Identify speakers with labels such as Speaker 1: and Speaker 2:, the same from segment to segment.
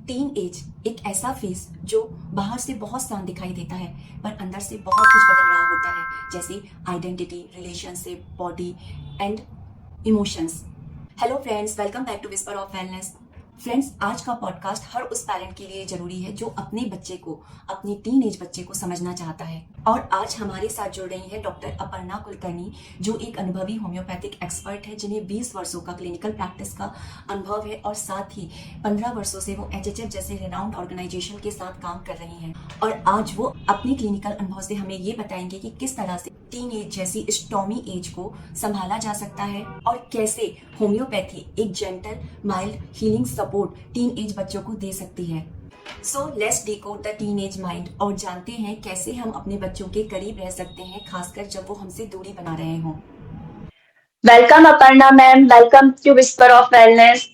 Speaker 1: Teen age एक ऐसा phase जो बाहर से बहुत शांत दिखाई देता है पर अंदर से बहुत कुछ बदल रहा होता है, जैसे identity, relationship, body and emotions. Hello friends, welcome back to whisper of wellness. Friends, आज का पॉडकास्ट हर उस पेरेंट के लिए जरूरी है जो अपने बच्चे को, अपने टीन एज बच्चे को समझना चाहता है। और आज हमारे साथ जुड़ रही है डॉक्टर अपर्णा कुलकर्णी, जो एक अनुभवी होम्योपैथिक एक्सपर्ट है, जिन्हें 20 वर्षों का क्लिनिकल प्रैक्टिस का अनुभव है और साथ ही 15 वर्षों से वो एचएचएफ जैसे रिनाउंड ऑर्गेनाइजेशन के साथ काम कर रही हैं। और आज वो अपने क्लिनिकल अनुभव से हमें ये बताएंगे कि किस तरह से टीन एज जैसी स्टॉर्मी एज को संभाला जा सकता है और कैसे होम्योपैथी एक gentle mild healing support teen age बच्चों को दे सकती है। So let's decode the teen age mind और जानते हैं कैसे हम अपने बच्चों के करीब रह सकते हैं, खासकर जब वो हमसे दूरी बना रहे हों।
Speaker 2: Welcome Aparna ma'am, welcome to whisper of wellness.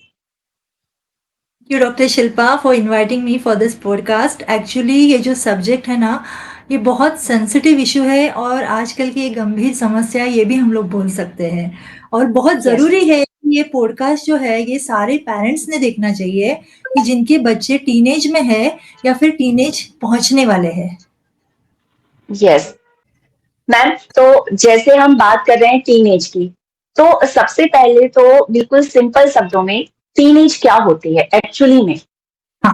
Speaker 3: Thank you, Dr. Shilpa, for inviting me for this podcast. Actually, ये जो सब्जेक्ट है ना, ये बहुत सेंसिटिव इशू है और आजकल की एक गंभीर समस्या, ये भी हम लोग बोल सकते हैं। और बहुत ज़रूरी है कि ये पॉडकास्ट जो है, ये सारे पेरेंट्स ने देखना चाहिए कि जिनके बच्चे टीनेज में है या फिर टीनेज पहुंचने वाले हैं।
Speaker 2: यस मैम, तो जैसे हम बात कर रहे हैं टीनेज की, तो सबसे पहले तो बिल्कुल सिंपल शब्दों में टीनेज क्या होती है एक्चुअली में?
Speaker 3: हाँ,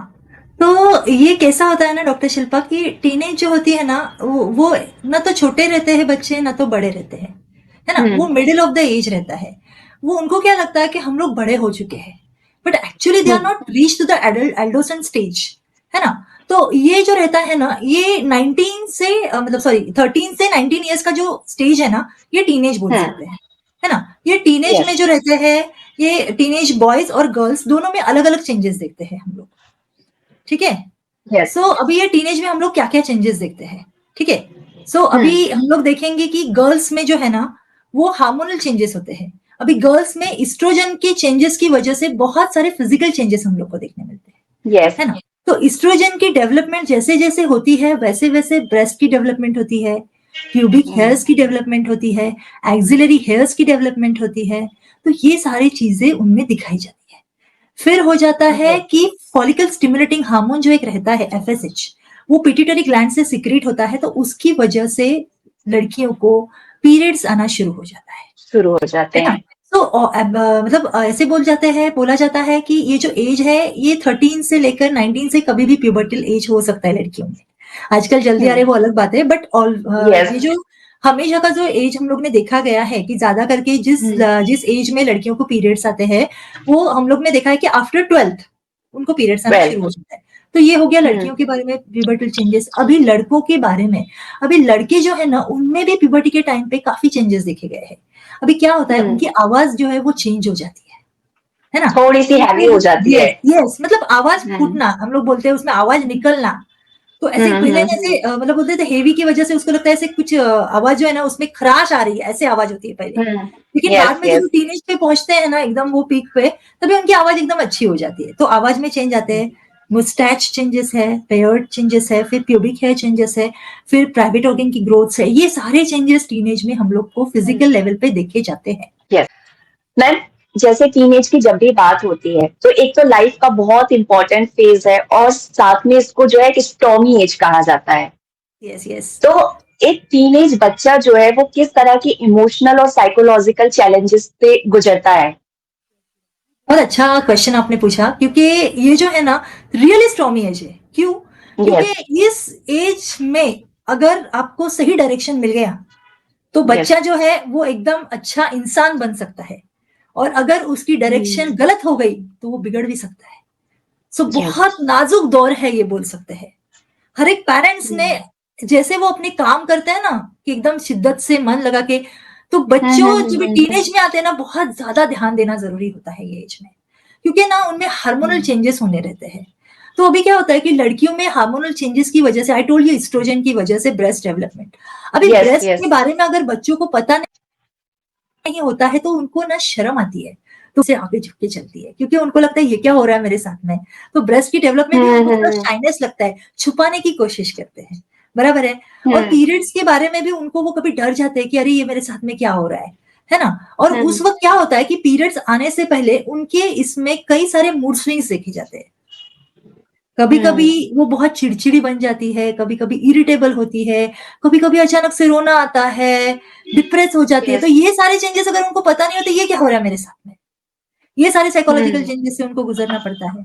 Speaker 3: तो ये कैसा होता है ना डॉक्टर शिल्पा, की टीनेज जो होती है ना, वो ना तो छोटे रहते हैं बच्चे, ना तो बड़े रहते हैं, है ना। वो मिडिल ऑफ द एज रहता है। वो उनको क्या लगता है कि हम लोग बड़े हो चुके हैं, but actually they are not reach to the adolescent stage, है ना। तो ये जो रहता है ना, ये 19 से 13 से 19 ईयर्स का जो स्टेज है ना, ये टीनेज बोल सकते हैं, है ना। ये टीनेज में जो रहते हैं, ये टीनेज बॉयज और गर्ल्स दोनों में अलग अलग चेंजेस देखते हैं हम लोग, ठीक है। सो अभी ये टीनेज में हम लोग क्या क्या चेंजेस देखते हैं, ठीक है। सो अभी हम लोग देखेंगे कि गर्ल्स में जो है ना, वो हार्मोनल चेंजेस होते हैं। अभी गर्ल्स में इस्ट्रोजन के चेंजेस की वजह से बहुत सारे फिजिकल चेंजेस हम लोग को देखने मिलते हैं, है ना। तो इस्ट्रोजन की डेवलपमेंट जैसे जैसे होती है, वैसे वैसे ब्रेस्ट की डेवलपमेंट होती है, प्यूबिक हेयर्स की डेवलपमेंट होती है, एक्सिलरी हेयर्स की डेवलपमेंट होती है। तो ये सारी चीजें उनमें दिखाई जाती है। फिर हो जाता है कि फॉलिकल स्टिमुलेटिंग हार्मोन जो एक रहता है FSH, वो पिट्यूटरी ग्लैंड से सिक्रेट होता है, तो उसकी वजह से लड़कियों को पीरियड्स आना शुरू हो जाते हैं। तो मतलब ऐसे बोला जाता है कि ये जो एज है, ये 13 से लेकर 19 से कभी भी प्यूबर्टल एज हो सकता है लड़कियों में। आजकल जल्दी आ रहे वो अलग बात है, बट ये जो हमेशा का जो एज हम लोग ने देखा गया है कि ज्यादा करके जिस एज में लड़कियों को पीरियड्स आते हैं, वो हम लोग ने देखा है कि आफ्टर 12th उनको पीरियड्स आना शुरू हो जाता है। तो ये हो गया लड़कियों के बारे में प्यूबर्टल चेंजेस। अभी लड़कों के बारे में, अभी लड़के जो है ना, उनमें भी प्यूबर्टी के टाइम पे काफी चेंजेस देखे गए हैं। अभी क्या होता है, उनकी आवाज जो है वो चेंज हो जाती है ना,
Speaker 2: थोड़ी सी हैवी हो जाती है।
Speaker 3: यस, मतलब आवाज फूटना, हम लोग बोलते हैं उसमें आवाज निकलना। तो ऐसे पहले ऐसे मतलब बोलते थे हेवी की वजह से उसको लगता है ऐसे कुछ आवाज जो है ना, उसमें खराश आ रही है, ऐसे आवाज होती है पहले। लेकिन बाद में जब टीनेज पे पहुंचते हैं ना, एकदम वो पीक पे, तभी उनकी आवाज एकदम अच्छी हो जाती है। तो आवाज में चेंज आते हैं, मुस्टैच चेंजेस है, पेयर्ड चेंजेस है, फिर प्यूबिक हेयर चेंजेस है, फिर प्राइवेट ऑर्गन की ग्रोथ है। ये सारे चेंजेस टीनेज में हम लोग को फिजिकल लेवल पे देखे जाते हैं।
Speaker 2: मैम, जैसे टीनेज की जब भी बात होती है, तो एक तो लाइफ का बहुत इंपॉर्टेंट फेज है और साथ में इसको जो है स्टॉर्मी एज कहा जाता है।
Speaker 3: यस।
Speaker 2: तो एक टीनेज बच्चा जो है वो किस तरह की इमोशनल और साइकोलॉजिकल चैलेंजेस से गुजरता है?
Speaker 3: बहुत अच्छा क्वेश्चन आपने पूछा, क्योंकि ये जो है ना रियली स्टॉर्मी एज है। क्यों? क्योंकि इस एज में अगर आपको सही डायरेक्शन मिल गया तो बच्चा जो है वो एकदम अच्छा इंसान बन सकता है, और अगर उसकी डायरेक्शन गलत हो गई तो वो बिगड़ भी सकता है। सो बहुत नाजुक दौर है, ये बोल सकते हैं। हर एक पेरेंट्स ने जैसे वो अपने काम करते हैं ना, कि एकदम शिद्दत से मन लगा के, तो बच्चों जब टीनेज में आते हैं ना, बहुत ज्यादा ध्यान देना जरूरी होता है ये एज में, क्योंकि ना उनमें हार्मोनल चेंजेस होने रहते हैं। तो अभी क्या होता है कि लड़कियों में हार्मोनल चेंजेस की वजह से, आई टोल्ड यू, एस्ट्रोजन की वजह से ब्रेस्ट डेवलपमेंट। अभी ब्रेस्ट के बारे में अगर बच्चों को पता नहीं होता है तो उनको ना शर्म आती है, तो उसे आगे झुक के चलती है, क्योंकि उनको लगता है ये क्या हो रहा है मेरे साथ में। तो ब्रेस्ट की डेवलपमेंट में उनको थोड़ा शाइनेस लगता है, छुपाने की कोशिश करते हैं, बराबर है। और पीरियड्स के बारे में भी उनको वो कभी डर जाते हैं कि अरे ये मेरे साथ में क्या हो रहा है ना। और उस वक्त क्या होता है कि पीरियड्स आने से पहले उनके इसमें कई सारे मूड स्विंग्स देखे जाते हैं, कभी कभी वो बहुत चिड़चिड़ी बन जाती है, कभी कभी इरिटेबल होती है, कभी कभी अचानक से रोना आता है, डिप्रेस हो जाती है। तो ये सारे चेंजेस अगर उनको पता नहीं होते ये क्या हो रहा है मेरे साथ में, ये सारे साइकोलॉजिकल चेंजेस से उनको गुजरना पड़ता है।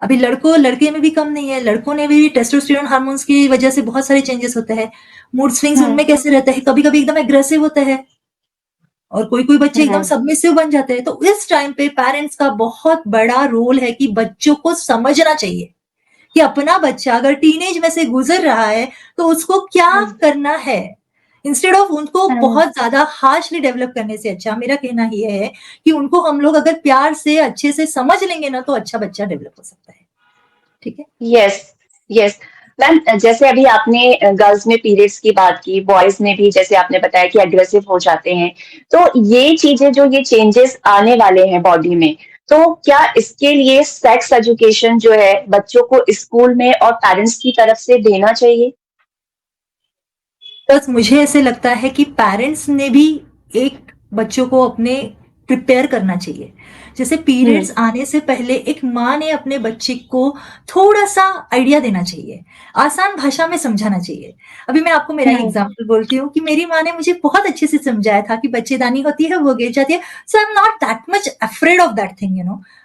Speaker 3: अभी लड़कों लड़के में भी कम नहीं है, लड़कों ने भी टेस्टोस्टेरोन हार्मोन्स की वजह से बहुत सारे चेंजेस होते हैं। मूड स्विंग्स उनमें कैसे रहते हैं, कभी कभी एकदम एग्रेसिव होते हैं और कोई कोई बच्चे एकदम सबमिसिव बन जाते हैं। तो इस टाइम पे पेरेंट्स का बहुत बड़ा रोल है कि बच्चों को समझना चाहिए कि अपना बच्चा अगर टीनेज में से गुजर रहा है तो उसको क्या करना है, इंस्टेड ऑफ उनको बहुत ज्यादा हार्शली डेवलप करने से अच्छा मेरा कहना ये है कि उनको हम लोग अगर प्यार से अच्छे से समझ लेंगे ना तो अच्छा बच्चा डेवलप हो सकता है। ठीक है।
Speaker 2: Yes, yes. मैम, जैसे अभी आपने गर्ल्स में पीरियड्स की बात की, बॉयज में भी जैसे आपने बताया कि एग्रेसिव हो जाते हैं, तो ये चीजें जो ये चेंजेस आने वाले हैं बॉडी में, तो क्या इसके लिए सेक्स एजुकेशन जो है बच्चों को स्कूल में और पेरेंट्स की तरफ से देना चाहिए?
Speaker 3: बस मुझे ऐसे लगता है कि पेरेंट्स ने भी एक बच्चों को अपने प्रिपेयर करना चाहिए। जैसे पीरियड्स आने से पहले एक माँ ने अपने बच्चे को थोड़ा सा आइडिया देना चाहिए, आसान भाषा में समझाना चाहिए। अभी मैं आपको मेरा एग्जांपल बोलती हूँ कि मेरी माँ ने मुझे बहुत अच्छे से समझाया था कि बच्चेदानी होती है, वो गिर जाती है, so I am not that much afraid of that thing,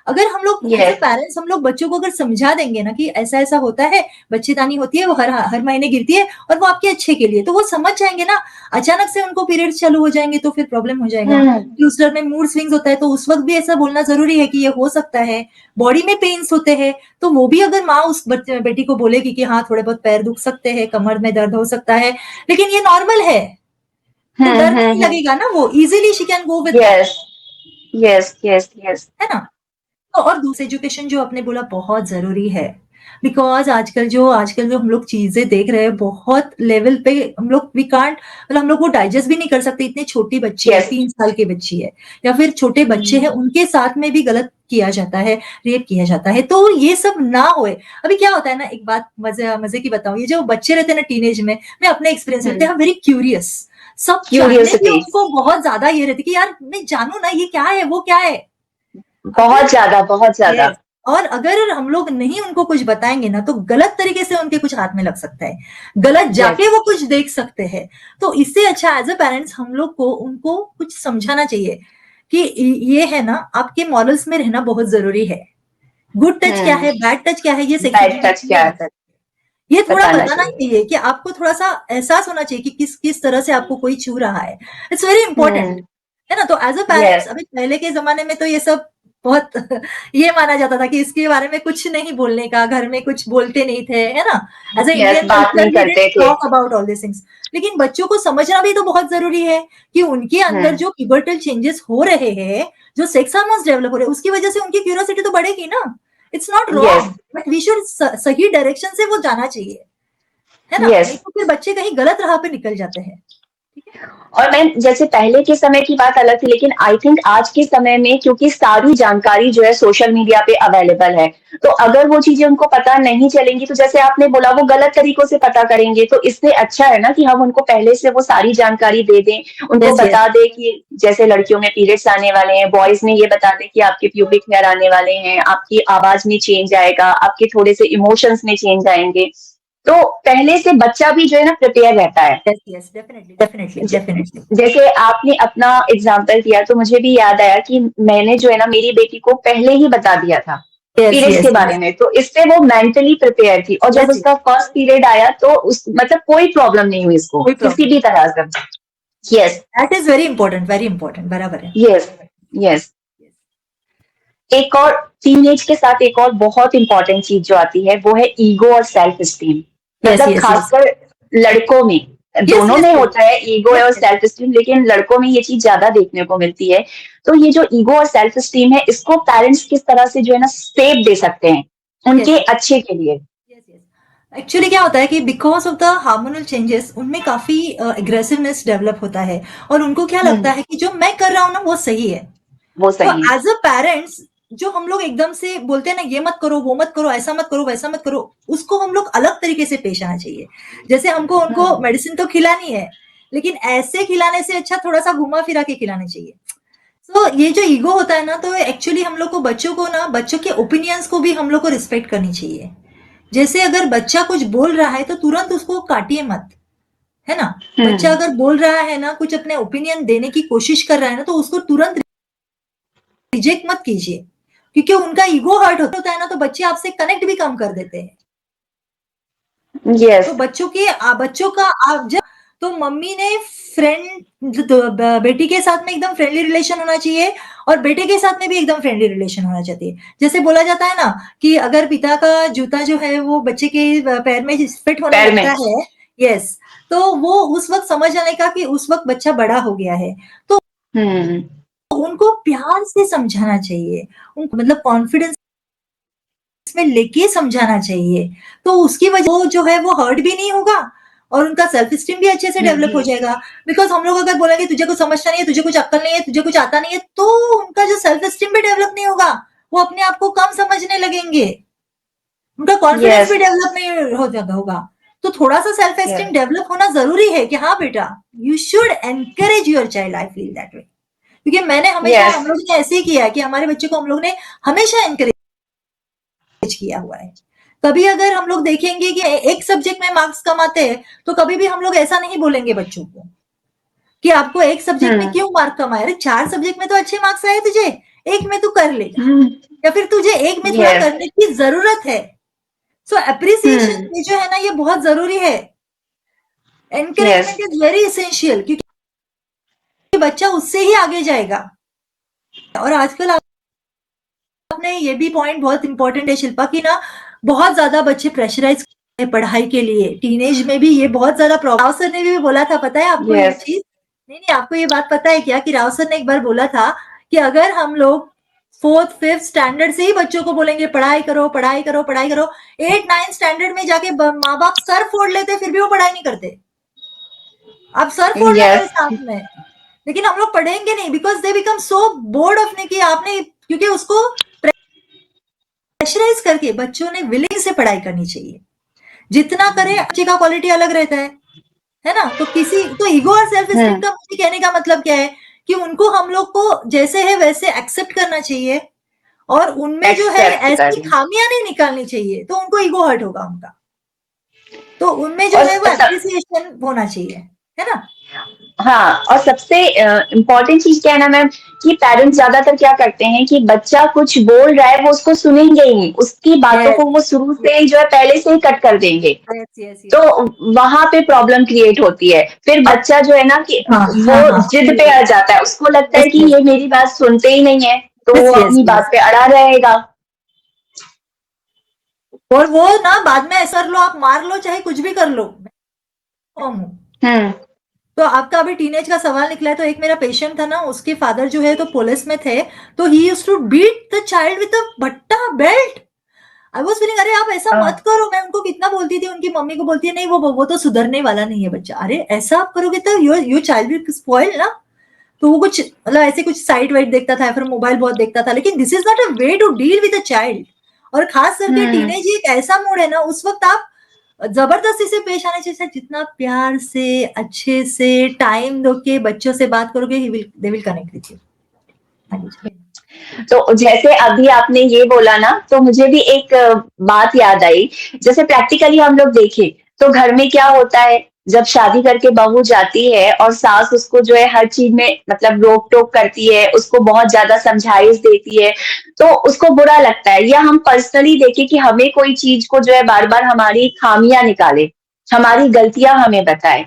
Speaker 3: अगर हम लोग एज ए पेरेंट्स हम लोग बच्चों को अगर समझा देंगे ना कि ऐसा ऐसा होता है, बच्चेदानी होती है, वो हर महीने गिरती है और वो आपके अच्छे के लिए, तो वो समझ जाएंगे ना। अचानक से उनको पीरियड्स चालू हो जाएंगे तो फिर प्रॉब्लम हो जाएगा। दूसरा में मूड स्विंग्स होता है तो उस वक्त भी ऐसा बोलना जरूरी है कि ये हो सकता है। बॉडी में पेन्स होते हैं तो वो भी अगर माँ उस बेटी को बोलेगी कि हाँ थोड़े बहुत पैर दुख सकते हैं, कमर में दर्द हो सकता है, लेकिन ये नॉर्मल है, तो डर नहीं लगेगा ना, वो easily she can go with,
Speaker 2: yes, yes, yes, yes.
Speaker 3: है ना। तो और दूसरी एजुकेशन जो आपने बोला बहुत जरूरी है, बिकॉज आजकल जो हम लोग चीजें देख रहे हैं बहुत लेवल पे, हम लोग वी कांट, मतलब हम लोग वो डाइजेस्ट भी नहीं कर सकते। इतने छोटी बच्ची है, 3 साल की बच्ची है या फिर छोटे बच्चे हैं, उनके साथ में भी गलत किया जाता है, रेप किया जाता है, तो ये सब ना होए। अभी क्या होता है ना, एक बात मजे की बताऊं, ये जो बच्चे रहते हैं ना टीनेज में, मैं अपने एक्सपीरियंस रहते हैं वेरी क्यूरियस, सब जानने की उनको बहुत ज्यादा ये रहती है कि यार मैं जानू ना ये क्या है वो क्या है,
Speaker 2: बहुत ज्यादा, बहुत ज्यादा।
Speaker 3: और अगर हम लोग नहीं उनको कुछ बताएंगे ना तो गलत तरीके से उनके कुछ हाथ में लग सकता है, गलत जाके वो कुछ देख सकते हैं। तो इससे अच्छा एज अ पेरेंट्स हम लोग को उनको कुछ समझाना चाहिए कि ये है ना, आपके मॉरल्स में रहना बहुत जरूरी है। गुड टच क्या है, बैड टच क्या है, ये सेक्सुअलिटी में आता है, ये थोड़ा बताना चाहिए कि आपको थोड़ा सा एहसास होना चाहिए कि किस किस तरह से आपको कोई छू रहा है। इट्स वेरी इंपॉर्टेंट, है ना। तो एज अ पेरेंट्स अभी पहले के जमाने में तो ये सब बहुत ये माना जाता था कि इसके बारे में कुछ नहीं बोलने का, घर में कुछ बोलते नहीं थे, है ना। As a Indian culture we didn't talk about all this things. लेकिन बच्चों को समझना भी तो बहुत जरूरी है कि उनके अंदर जो पिबर्टल चेंजेस हो रहे हैं, जो सेक्स हार्मोन्स डेवलप हो रहे हैं, उसकी वजह से उनकी क्यूरियोसिटी तो बढ़ेगी ना। It's not wrong, but we should सही डायरेक्शन से वो जाना चाहिए, है ना। नहीं तो फिर बच्चे कहीं गलत राह पे निकल जाते हैं।
Speaker 2: और मैम, जैसे पहले के समय की बात अलग थी, लेकिन आई थिंक आज के समय में क्योंकि सारी जानकारी जो है सोशल मीडिया पे अवेलेबल है, तो अगर वो चीजें उनको पता नहीं चलेंगी तो जैसे आपने बोला वो गलत तरीकों से पता करेंगे, तो इससे अच्छा है ना कि हम उनको पहले से वो सारी जानकारी दे दें, उनको बता दें कि जैसे लड़कियों में पीरियड्स आने वाले हैं, बॉयज में ये बता दें कि आपके प्यूबिक हेयर आने वाले हैं, आपकी आवाज में चेंज आएगा, आपके थोड़े से इमोशंस में चेंज आएंगे, तो पहले से बच्चा भी जो है ना प्रिपेयर रहता है।
Speaker 3: yes, definitely.
Speaker 2: जैसे आपने अपना एग्जाम्पल दिया तो मुझे भी याद आया कि मैंने जो है ना मेरी बेटी को पहले ही बता दिया था पीरियड्स के बारे में, तो इससे वो मेंटली प्रिपेयर थी, और जब उसका फर्स्ट पीरियड आया तो उस मतलब कोई प्रॉब्लम नहीं हुई इसको किसी भी तरह से। Yes,
Speaker 3: that is very important, बराबर है।
Speaker 2: Yes, yes. एक और टीनेज के साथ एक और बहुत इंपॉर्टेंट चीज जो आती है वो है ईगो और सेल्फ स्टीम। मतलब खासकर लड़कों में, दोनों में होता है ईगो और सेल्फ स्टीम, लेकिन लड़कों में ये चीज ज्यादा देखने को मिलती है। तो ये जो ईगो और सेल्फ स्टीम है, इसको पेरेंट्स किस तरह से जो है ना सेव दे सकते हैं उनके अच्छे के लिए?
Speaker 3: एक्चुअली क्या होता है कि because of the hormonal changes उनमें काफी एग्रेसिवनेस डेवलप होता है, और उनको क्या लगता है कि जो मैं कर रहा हूँ ना वो सही है।
Speaker 2: वो सही
Speaker 3: तो एज अ पेरेंट्स जो हम लोग एकदम से बोलते हैं ना ये मत करो, वो मत करो, ऐसा मत करो, वैसा मत करो, उसको हम लोग अलग तरीके से पेश आना चाहिए। जैसे हमको उनको मेडिसिन तो खिलानी है, लेकिन ऐसे खिलाने से अच्छा थोड़ा सा घुमा फिरा के खिलाना चाहिए। तो ये जो ईगो होता है ना, तो एक्चुअली हम लोग को बच्चों के ओपिनियंस को भी हम लोग को रिस्पेक्ट करनी चाहिए। जैसे अगर बच्चा कुछ बोल रहा है तो तुरंत उसको काटिए मत, है ना? बच्चा अगर बोल रहा है ना, कुछ अपने ओपिनियन देने की कोशिश कर रहा है ना, तो उसको तुरंत रिजेक्ट मत कीजिए, क्योंकि उनका ईगो हर्ट होता है ना, तो बच्चे आपसे कनेक्ट भी कम कर देते हैं।
Speaker 2: यस
Speaker 3: तो बच्चों का आप जब तो मम्मी ने बेटी के साथ में एकदम फ्रेंडली रिलेशन होना चाहिए और बेटे के साथ में भी एकदम फ्रेंडली रिलेशन होना चाहिए। जैसे बोला जाता है ना कि अगर पिता का जूता जो है वो बच्चे के पैर में फिट होने
Speaker 2: पैर में
Speaker 3: लगता है, यस, तो वो उस वक्त समझ जाने का कि उस वक्त बच्चा बड़ा हो गया है। तो
Speaker 2: हम्म
Speaker 3: उनको प्यार से समझाना चाहिए, उनको मतलब कॉन्फिडेंस में लेके समझाना चाहिए, तो उसकी वजह वो जो है वो हर्ट भी नहीं होगा और उनका सेल्फ स्टीम भी अच्छे से डेवलप हो जाएगा। बिकॉज हम लोग अगर बोलेंगे तुझे कुछ समझता नहीं है, तुझे कुछ अक्ल नहीं है, तुझे कुछ आता नहीं है, तो उनका जो सेल्फ स्टीम भी डेवलप नहीं होगा, वो अपने आप को कम समझने लगेंगे, उनका कॉन्फिडेंस
Speaker 2: यस
Speaker 3: भी डेवलप नहीं हो जाता होगा। तो थोड़ा सा सेल्फ
Speaker 2: यस
Speaker 3: स्टीम डेवलप होना जरूरी है कि हाँ बेटा, you should encourage your child, I feel that way. क्योंकि मैंने हमेशा
Speaker 2: यस
Speaker 3: हम लोग ने ऐसे ही किया है कि हमारे बच्चे को हम लोग ने हमेशा एनकरेज किया हुआ है। कभी अगर हम लोग देखेंगे कि एक सब्जेक्ट में मार्क्स कम आते हैं, तो कभी भी हम लोग ऐसा नहीं बोलेंगे बच्चों को कि आपको एक सब्जेक्ट में क्यों मार्क कम आए, अरे 4 सब्जेक्ट में तो अच्छे मार्क्स आए तुझे, एक में तू कर लेगा, या फिर तुझे एक में थोड़ा
Speaker 2: यस
Speaker 3: करने की जरूरत है। सो एप्रिसिएशन ये जो है ना, ये बहुत जरूरी है।
Speaker 2: Yes
Speaker 3: encouragement is very essential, क्योंकि बच्चा उससे ही आगे जाएगा। और आजकल आपने ये भी पॉइंट बहुत इंपॉर्टेंट है शिल्पा की ना, बहुत ज्यादा बच्चे प्रेशराइज है पढ़ाई के लिए, टीनेज में भी ये बहुत ज्यादा प्रॉब्लम। राव सर ने भी बोला था, पता है आपको ये
Speaker 2: यस
Speaker 3: चीज? नहीं नहीं, आपको ये बात पता है क्या कि राव सर ने एक बार बोला था कि अगर हम लोग 4th 5th स्टैंडर्ड से ही बच्चों को बोलेंगे पढ़ाई करो पढ़ाई करो पढ़ाई करो, 8th 9th स्टैंडर्ड में जाके माँ बाप सर फोड़ लेते, फिर भी वो पढ़ाई नहीं करते। आप सर फोड़ लो मेरे
Speaker 2: यस
Speaker 3: साथ में, लेकिन हम लोग पढ़ेंगे नहीं, because they become so board of ने कि आपने, क्योंकि उसको प्रेशराइज करके बच्चों ने विलिंग से पढ़ाई करनी चाहिए। जितना करे बच्चे का क्वालिटी अलग रहता है ना? तो किसी तो ईगो और सेल्फ स्टीम का मुझे कहने का मतलब क्या है कि उनको हम लोग को जैसे है वैसे एक्सेप्ट करना चाहिए और उनमें जो है
Speaker 2: एक्सेप्ट
Speaker 3: ऐसी
Speaker 2: करें
Speaker 3: खामियां नहीं निकालनी चाहिए, तो उनको ईगो हर्ट होगा उनका। तो उनमें जो
Speaker 2: और
Speaker 3: है वो
Speaker 2: सब
Speaker 3: एप्रिसिएशन होना चाहिए, है ना?
Speaker 2: हाँ और सबसे इम्पोर्टेंट चीज क्या है ना मैम कि पेरेंट्स ज्यादातर क्या करते हैं कि बच्चा कुछ बोल रहा है वो उसको सुनेंगे ही नहीं, उसकी बातों
Speaker 3: यस
Speaker 2: को वो शुरू से ही जो है पहले से ही कट कर देंगे।
Speaker 3: यस यस
Speaker 2: तो
Speaker 3: यस।
Speaker 2: वहां पे प्रॉब्लम क्रिएट होती है, फिर बच्चा जो है ना कि
Speaker 3: हाँ
Speaker 2: वो
Speaker 3: हाँ हाँ,
Speaker 2: जिद पे अड़ जाता है, उसको लगता है
Speaker 3: यस
Speaker 2: कि
Speaker 3: यस
Speaker 2: ये मेरी बात सुनते ही नहीं है, तो
Speaker 3: यस
Speaker 2: वो
Speaker 3: यस
Speaker 2: अपनी
Speaker 3: यस।
Speaker 2: बात पे अड़ा रहेगा।
Speaker 3: और वो ना बाद में ऐसा कर लो, आप मार लो चाहे कुछ भी कर लो, मैं हूँ।
Speaker 2: हम्म
Speaker 3: तो आपका अभी टीनेज का सवाल निकला है, तो एक मेरा पेशेंट था ना, उसके फादर जो है तो पुलिस में थे, तो ही used to beat the child with a भट्टा बेल्ट। आई वाज फीलिंग, अरे आप ऐसा मत करो, मैं उनको कितना बोलती थी, उनकी मम्मी को बोलती है नहीं वो तो सुधरने वाला नहीं है बच्चा, अरे ऐसा आप करोगे तो योर चाइल्ड विल स्पॉइल ना। तो वो कुछ मतलब ऐसे कुछ साइट वाइट देखता था, फिर मोबाइल बहुत देखता था, लेकिन this is not a way to deal with a child. और खास करके
Speaker 2: हम्म
Speaker 3: टीनेज एक ऐसा मोड है ना, उस वक्त आप जबरदस्ती से पेश आने चाहिए, जितना प्यार से अच्छे से टाइम दो के बच्चों से बात करोगे, they will connect with you. हाँ जी।
Speaker 2: तो जैसे अभी आपने ये बोला ना, तो मुझे भी एक बात याद आई। जैसे प्रैक्टिकली हम लोग देखें तो घर में क्या होता है, जब शादी करके बहू जाती है और सास उसको जो है हर चीज में मतलब रोक टोक करती है, उसको बहुत ज्यादा समझाइश देती है, तो उसको बुरा लगता है। या हम पर्सनली देखें कि हमें कोई चीज को जो है बार बार हमारी खामियां निकाले, हमारी गलतियां हमें बताए,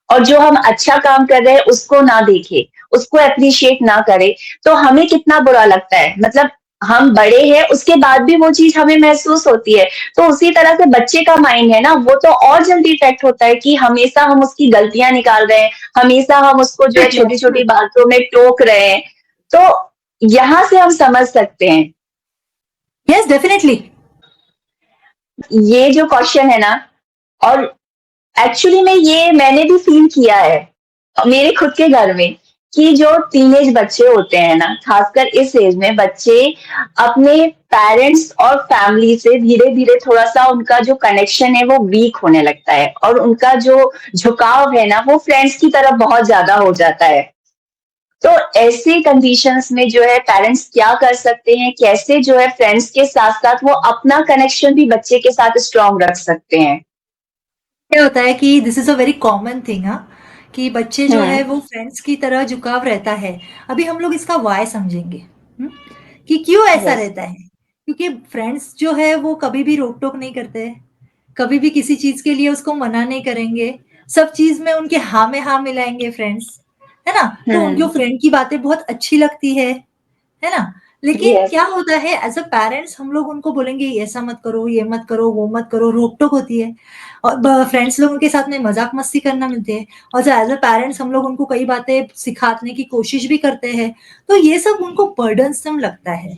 Speaker 2: और जो हम अच्छा काम कर रहे हैं उसको ना देखे, उसको अप्रिशिएट ना करे, तो हमें कितना बुरा लगता है। मतलब हम बड़े हैं उसके बाद भी वो चीज हमें महसूस होती है। तो उसी तरह से बच्चे का माइंड है ना, वो तो और जल्दी इफेक्ट होता है कि हमेशा हम उसकी गलतियां निकाल रहे हैं, हमेशा हम उसको जो है छोटी छोटी बातों में टोक रहे हैं। तो यहाँ से हम समझ सकते हैं
Speaker 3: यस डेफिनेटली।
Speaker 2: ये जो क्वेश्चन है ना। और एक्चुअली में ये मैंने भी फील किया है मेरे खुद के घर में, कि जो टीनेज बच्चे होते हैं ना, खासकर इस एज में बच्चे अपने पेरेंट्स और फैमिली से धीरे धीरे थोड़ा सा उनका जो कनेक्शन है वो वीक होने लगता है, और उनका जो झुकाव है ना वो फ्रेंड्स की तरफ बहुत ज्यादा हो जाता है। तो ऐसी कंडीशंस में जो है पेरेंट्स क्या कर सकते हैं, कैसे जो है फ्रेंड्स के साथ साथ वो अपना कनेक्शन भी बच्चे के साथ स्ट्रांग रख सकते हैं?
Speaker 3: क्या होता है कि this is a very common thing, हाँ, कि बच्चे जो है
Speaker 2: हम्म।
Speaker 3: वो फ्रेंड्स की तरह झुकाव रहता है। अभी हम लोग इसका वाई समझेंगे, कि क्यों ऐसा
Speaker 2: यस।
Speaker 3: रहता है। क्योंकि फ्रेंड्स जो है वो कभी भी रोक टोक नहीं करते, कभी भी किसी चीज के लिए उसको मना नहीं करेंगे, सब चीज में उनके हाँ में हाँ मिलाएंगे फ्रेंड्स, है ना। तो उनको
Speaker 2: हम्म।
Speaker 3: फ्रेंड की बातें बहुत अच्छी लगती है ना। लेकिन
Speaker 2: यस।
Speaker 3: क्या होता है, एज अ पेरेंट्स हम लोग उनको बोलेंगे ऐसा मत करो, ये मत करो, वो मत करो, रोक टोक होती है। और फ्रेंड्स लोगों के साथ में मजाक मस्ती करना मिलते हैं, और एज अ पेरेंट्स हम लोग उनको कई बातें सिखाने की कोशिश भी करते हैं। तो ये सब उनको बर्डनसम लगता है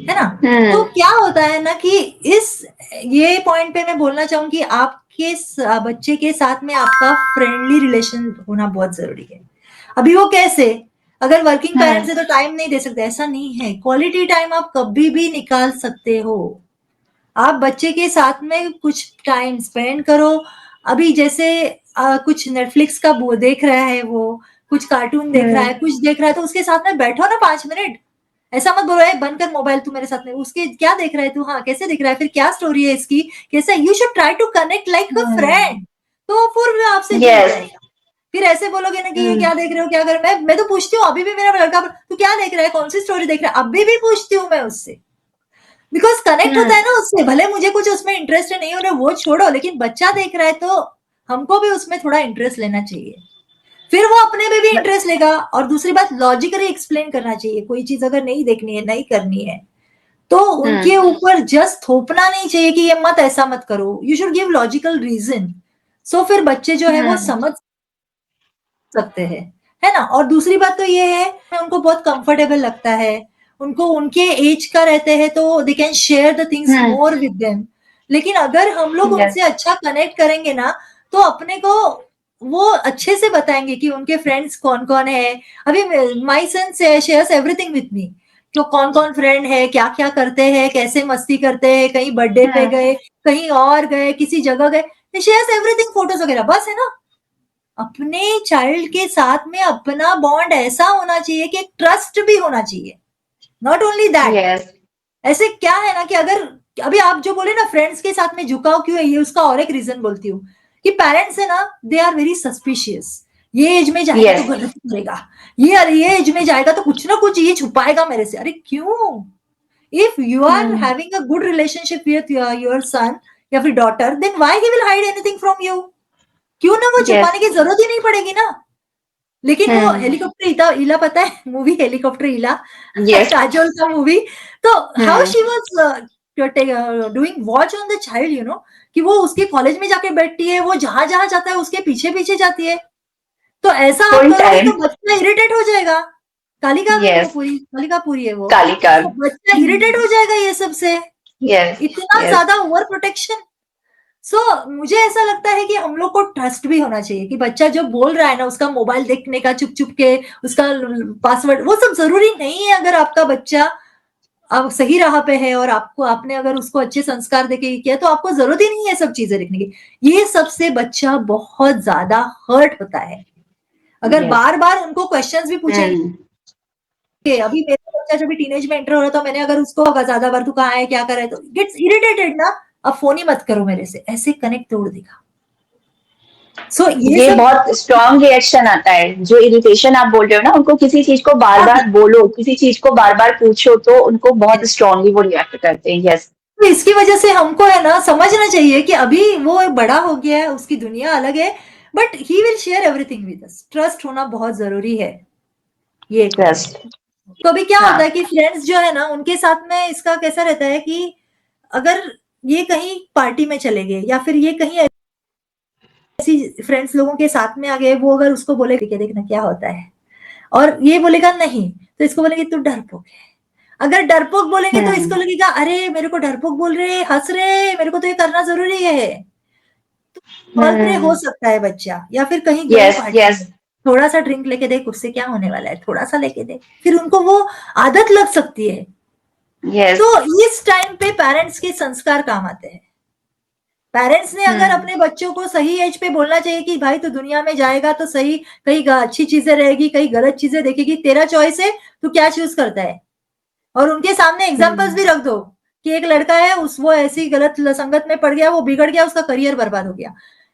Speaker 3: ना। तो
Speaker 2: हम्म।
Speaker 3: क्या होता है ना कि इस ये पॉइंट पे मैं बोलना चाहूंगी, आपके बच्चे के साथ में आपका फ्रेंडली रिलेशन होना बहुत जरूरी है। अभी वो कैसे, अगर वर्किंग पेरेंट्स है तो टाइम नहीं दे सकते, ऐसा नहीं है। क्वालिटी टाइम आप कभी भी निकाल सकते हो। आप बच्चे के साथ में कुछ टाइम स्पेंड करो। अभी जैसे कुछ नेटफ्लिक्स का वो देख रहा है, वो कुछ कार्टून देख रहा है,
Speaker 2: हम्म।
Speaker 3: कुछ देख रहा है, तो उसके साथ में बैठो ना 5 मिनट। ऐसा मत बोलो है बंद कर मोबाइल तू मेरे साथ में, उसके क्या देख रहा है तू, हाँ कैसे देख रहा है, फिर क्या स्टोरी है इसकी, कैसा, you should try to connect like a
Speaker 2: hmm.
Speaker 3: Friend. तो फिर वो आपसे जुड़
Speaker 2: यस।
Speaker 3: जाएगा। फिर ऐसे बोलोगे ना कि ये
Speaker 2: हम्म।
Speaker 3: क्या देख रहे हो, क्या कर रहे हो, मैं तो पूछती हूँ, अभी भी मेरा लड़का तू क्या देख रहा है, कौन सी स्टोरी देख रहा है, अभी भी पूछती हूँ मैं उससे। बिकॉज कनेक्ट होता है
Speaker 2: हम्म।
Speaker 3: ना उससे, भले मुझे कुछ उसमें इंटरेस्ट नहीं हो रहा वो छोड़ो, लेकिन बच्चा देख रहा है तो हमको भी उसमें थोड़ा इंटरेस्ट लेना चाहिए। फिर वो अपने में भी इंटरेस्ट लेगा। और दूसरी बात, लॉजिकली एक्सप्लेन करना चाहिए। कोई चीज अगर नहीं देखनी है, नहीं करनी है, तो उनके
Speaker 2: हम्म।
Speaker 3: ऊपर जस्ट थोपना नहीं चाहिए कि ये मत, ऐसा मत करो। You should give logical reason. So फिर बच्चे जो है वो
Speaker 2: हम्म।
Speaker 3: समझ सकते हैं, है ना। और दूसरी बात तो ये है, उनको बहुत कंफर्टेबल लगता है, उनको उनके एज का रहते हैं तो they can share the things
Speaker 2: hmm.
Speaker 3: More with them. लेकिन अगर हम लोग
Speaker 2: यस।
Speaker 3: उनसे अच्छा कनेक्ट करेंगे ना, तो अपने को वो अच्छे से बताएंगे कि उनके फ्रेंड्स कौन कौन है। अभी माई सन शेयर्स एवरीथिंग विथ मी, कि कौन कौन फ्रेंड है, क्या क्या करते हैं, कैसे मस्ती करते हैं, कहीं बर्थडे पे
Speaker 2: हम्म।
Speaker 3: गए, कहीं और गए, किसी जगह गए, शेयर्स एवरीथिंग, फोटोज वगैरह, बस, है ना। अपने चाइल्ड के साथ में अपना बॉन्ड ऐसा होना चाहिए कि ट्रस्ट भी होना चाहिए। Not only that,
Speaker 2: yes.
Speaker 3: ऐसे क्या है ना कि अगर अभी आप जो बोले ना फ्रेंड्स के साथ में झुकाव क्यों है, ये उसका और एक रीजन बोलती हूँ, कि पेरेंट्स है ना, दे आर वेरी सस्पिशियस। ये एज में जाएगा तो
Speaker 2: यस।
Speaker 3: गलत करेगा, ये एज में जाएगा तो कुछ ना कुछ ये छुपाएगा मेरे से। अरे क्यों? If you are
Speaker 2: hmm.
Speaker 3: Having a good relationship with your son या फिर daughter, then why he will hide anything from you? क्यों ना, वो
Speaker 2: यस।
Speaker 3: छुपाने की जरूरत ही नहीं पड़ेगी ना। लेकिन वो
Speaker 2: हम्म।
Speaker 3: हेलीकॉप्टर ईला पता है, मूवी हेलीकॉप्टर ईला,
Speaker 2: यस।
Speaker 3: काजोल का मूवी। तो how
Speaker 2: hmm.
Speaker 3: She was doing watch on the child, you know, कि वो उसके कॉलेज में जाके बैठती है, वो जहां जहां जाता है उसके पीछे पीछे जाती है। तो ऐसा आप
Speaker 2: फुल
Speaker 3: करोगे
Speaker 2: टाइम।
Speaker 3: तो बच्चा इरिटेट हो जाएगा। कालिका में वो
Speaker 2: यस।
Speaker 3: पूरी कालिका पूरी है वो।
Speaker 2: कालिका।
Speaker 3: तो बच्चा इरिटेट हो जाएगा ये सब से,
Speaker 2: यस।
Speaker 3: इतना
Speaker 2: यस।
Speaker 3: ज्यादा ओवर प्रोटेक्शन। सो मुझे ऐसा लगता है कि हम लोग को ट्रस्ट भी होना चाहिए कि बच्चा जो बोल रहा है ना, उसका मोबाइल देखने का चुप चुप के, उसका पासवर्ड, वो सब जरूरी नहीं है। अगर आपका बच्चा अब सही राह पे है और आपको, आपने अगर उसको अच्छे संस्कार देके किया, तो आपको जरूरत ही नहीं है सब चीजें लिखने की। ये सबसे बच्चा बहुत ज्यादा हर्ट होता है। अगर
Speaker 2: यस।
Speaker 3: बार बार उनको क्वेश्चंस भी पूछेंगे,
Speaker 2: हम्म।
Speaker 3: अभी मेरा बच्चा जब भी टीनेज में एंटर हो रहा था, मैंने अगर उसको होगा ज्यादा बार तू कहाँ है, क्या कर रहा है, तो गेट्स इरिटेटेड ना, अब फोन ही मत करो मेरे से, ऐसे कनेक्ट तोड़ देगा। सो ये
Speaker 2: ये
Speaker 3: सब
Speaker 2: बहुत स्ट्रांग रिएक्शन आता है, जो इरिटेशन आप बोल रहे हो ना, उनको किसी चीज को बार
Speaker 3: बहुत,
Speaker 2: बार बोलो, किसी चीज को बार बार पूछो तो उनको बहुत स्ट्रांगली वो रिएक्ट करते हैं। यस।
Speaker 3: तो इसकी वजह से हमको है ना समझना चाहिए कि अभी वो बड़ा हो गया है, उसकी दुनिया अलग है, but he will share everything with us. Trust होना बहुत जरूरी है, ये एक पॉइंट
Speaker 2: ट्रस्ट।
Speaker 3: है। तो अभी क्या
Speaker 2: हाँ।
Speaker 3: होता है कि फ्रेंड्स जो है ना, उनके साथ में इसका कैसा रहता है कि अगर ये कहीं पार्टी में चले गए, या फिर ये कहीं ऐसी फ्रेंड्स लोगों के साथ में आ गए, वो अगर उसको बोले कि देखना क्या होता है, और ये बोलेगा नहीं, तो इसको बोलेंगे तू डरपोक है। अगर डरपोक बोलेंगे तो इसको
Speaker 2: हम्म।
Speaker 3: लगेगा अरे मेरे को डरपोक बोल रहे, हंस रहे, मेरे को तो ये करना जरूरी है। कॉल पे हो
Speaker 2: हम्म।
Speaker 3: सकता है बच्चा, या फिर कहीं गए
Speaker 2: यस।
Speaker 3: Party
Speaker 2: yes.
Speaker 3: में, थोड़ा सा ड्रिंक लेके देख उससे क्या होने वाला है, थोड़ा सा लेके देख, फिर उनको वो आदत लग सकती है।
Speaker 2: यस।
Speaker 3: तो इस टाइम पे पेरेंट्स के संस्कार काम आते हैं। पेरेंट्स ने अगर
Speaker 2: हम्म
Speaker 3: अपने बच्चों को सही एज पे बोलना चाहिए कि भाई तू दुनिया में जाएगा तो सही, कहीं अच्छी चीजें रहेगी, कहीं गलत चीजें देखेगी, तेरा चॉइस है, तू क्या चूज करता है। और उनके सामने एग्जांपल्स भी
Speaker 2: हम्म
Speaker 3: रख दो कि एक लड़का है, उस वो ऐसी गलत संगत में पड़ गया, वो बिगड़ गया, उसका करियर बर्बाद हो गया।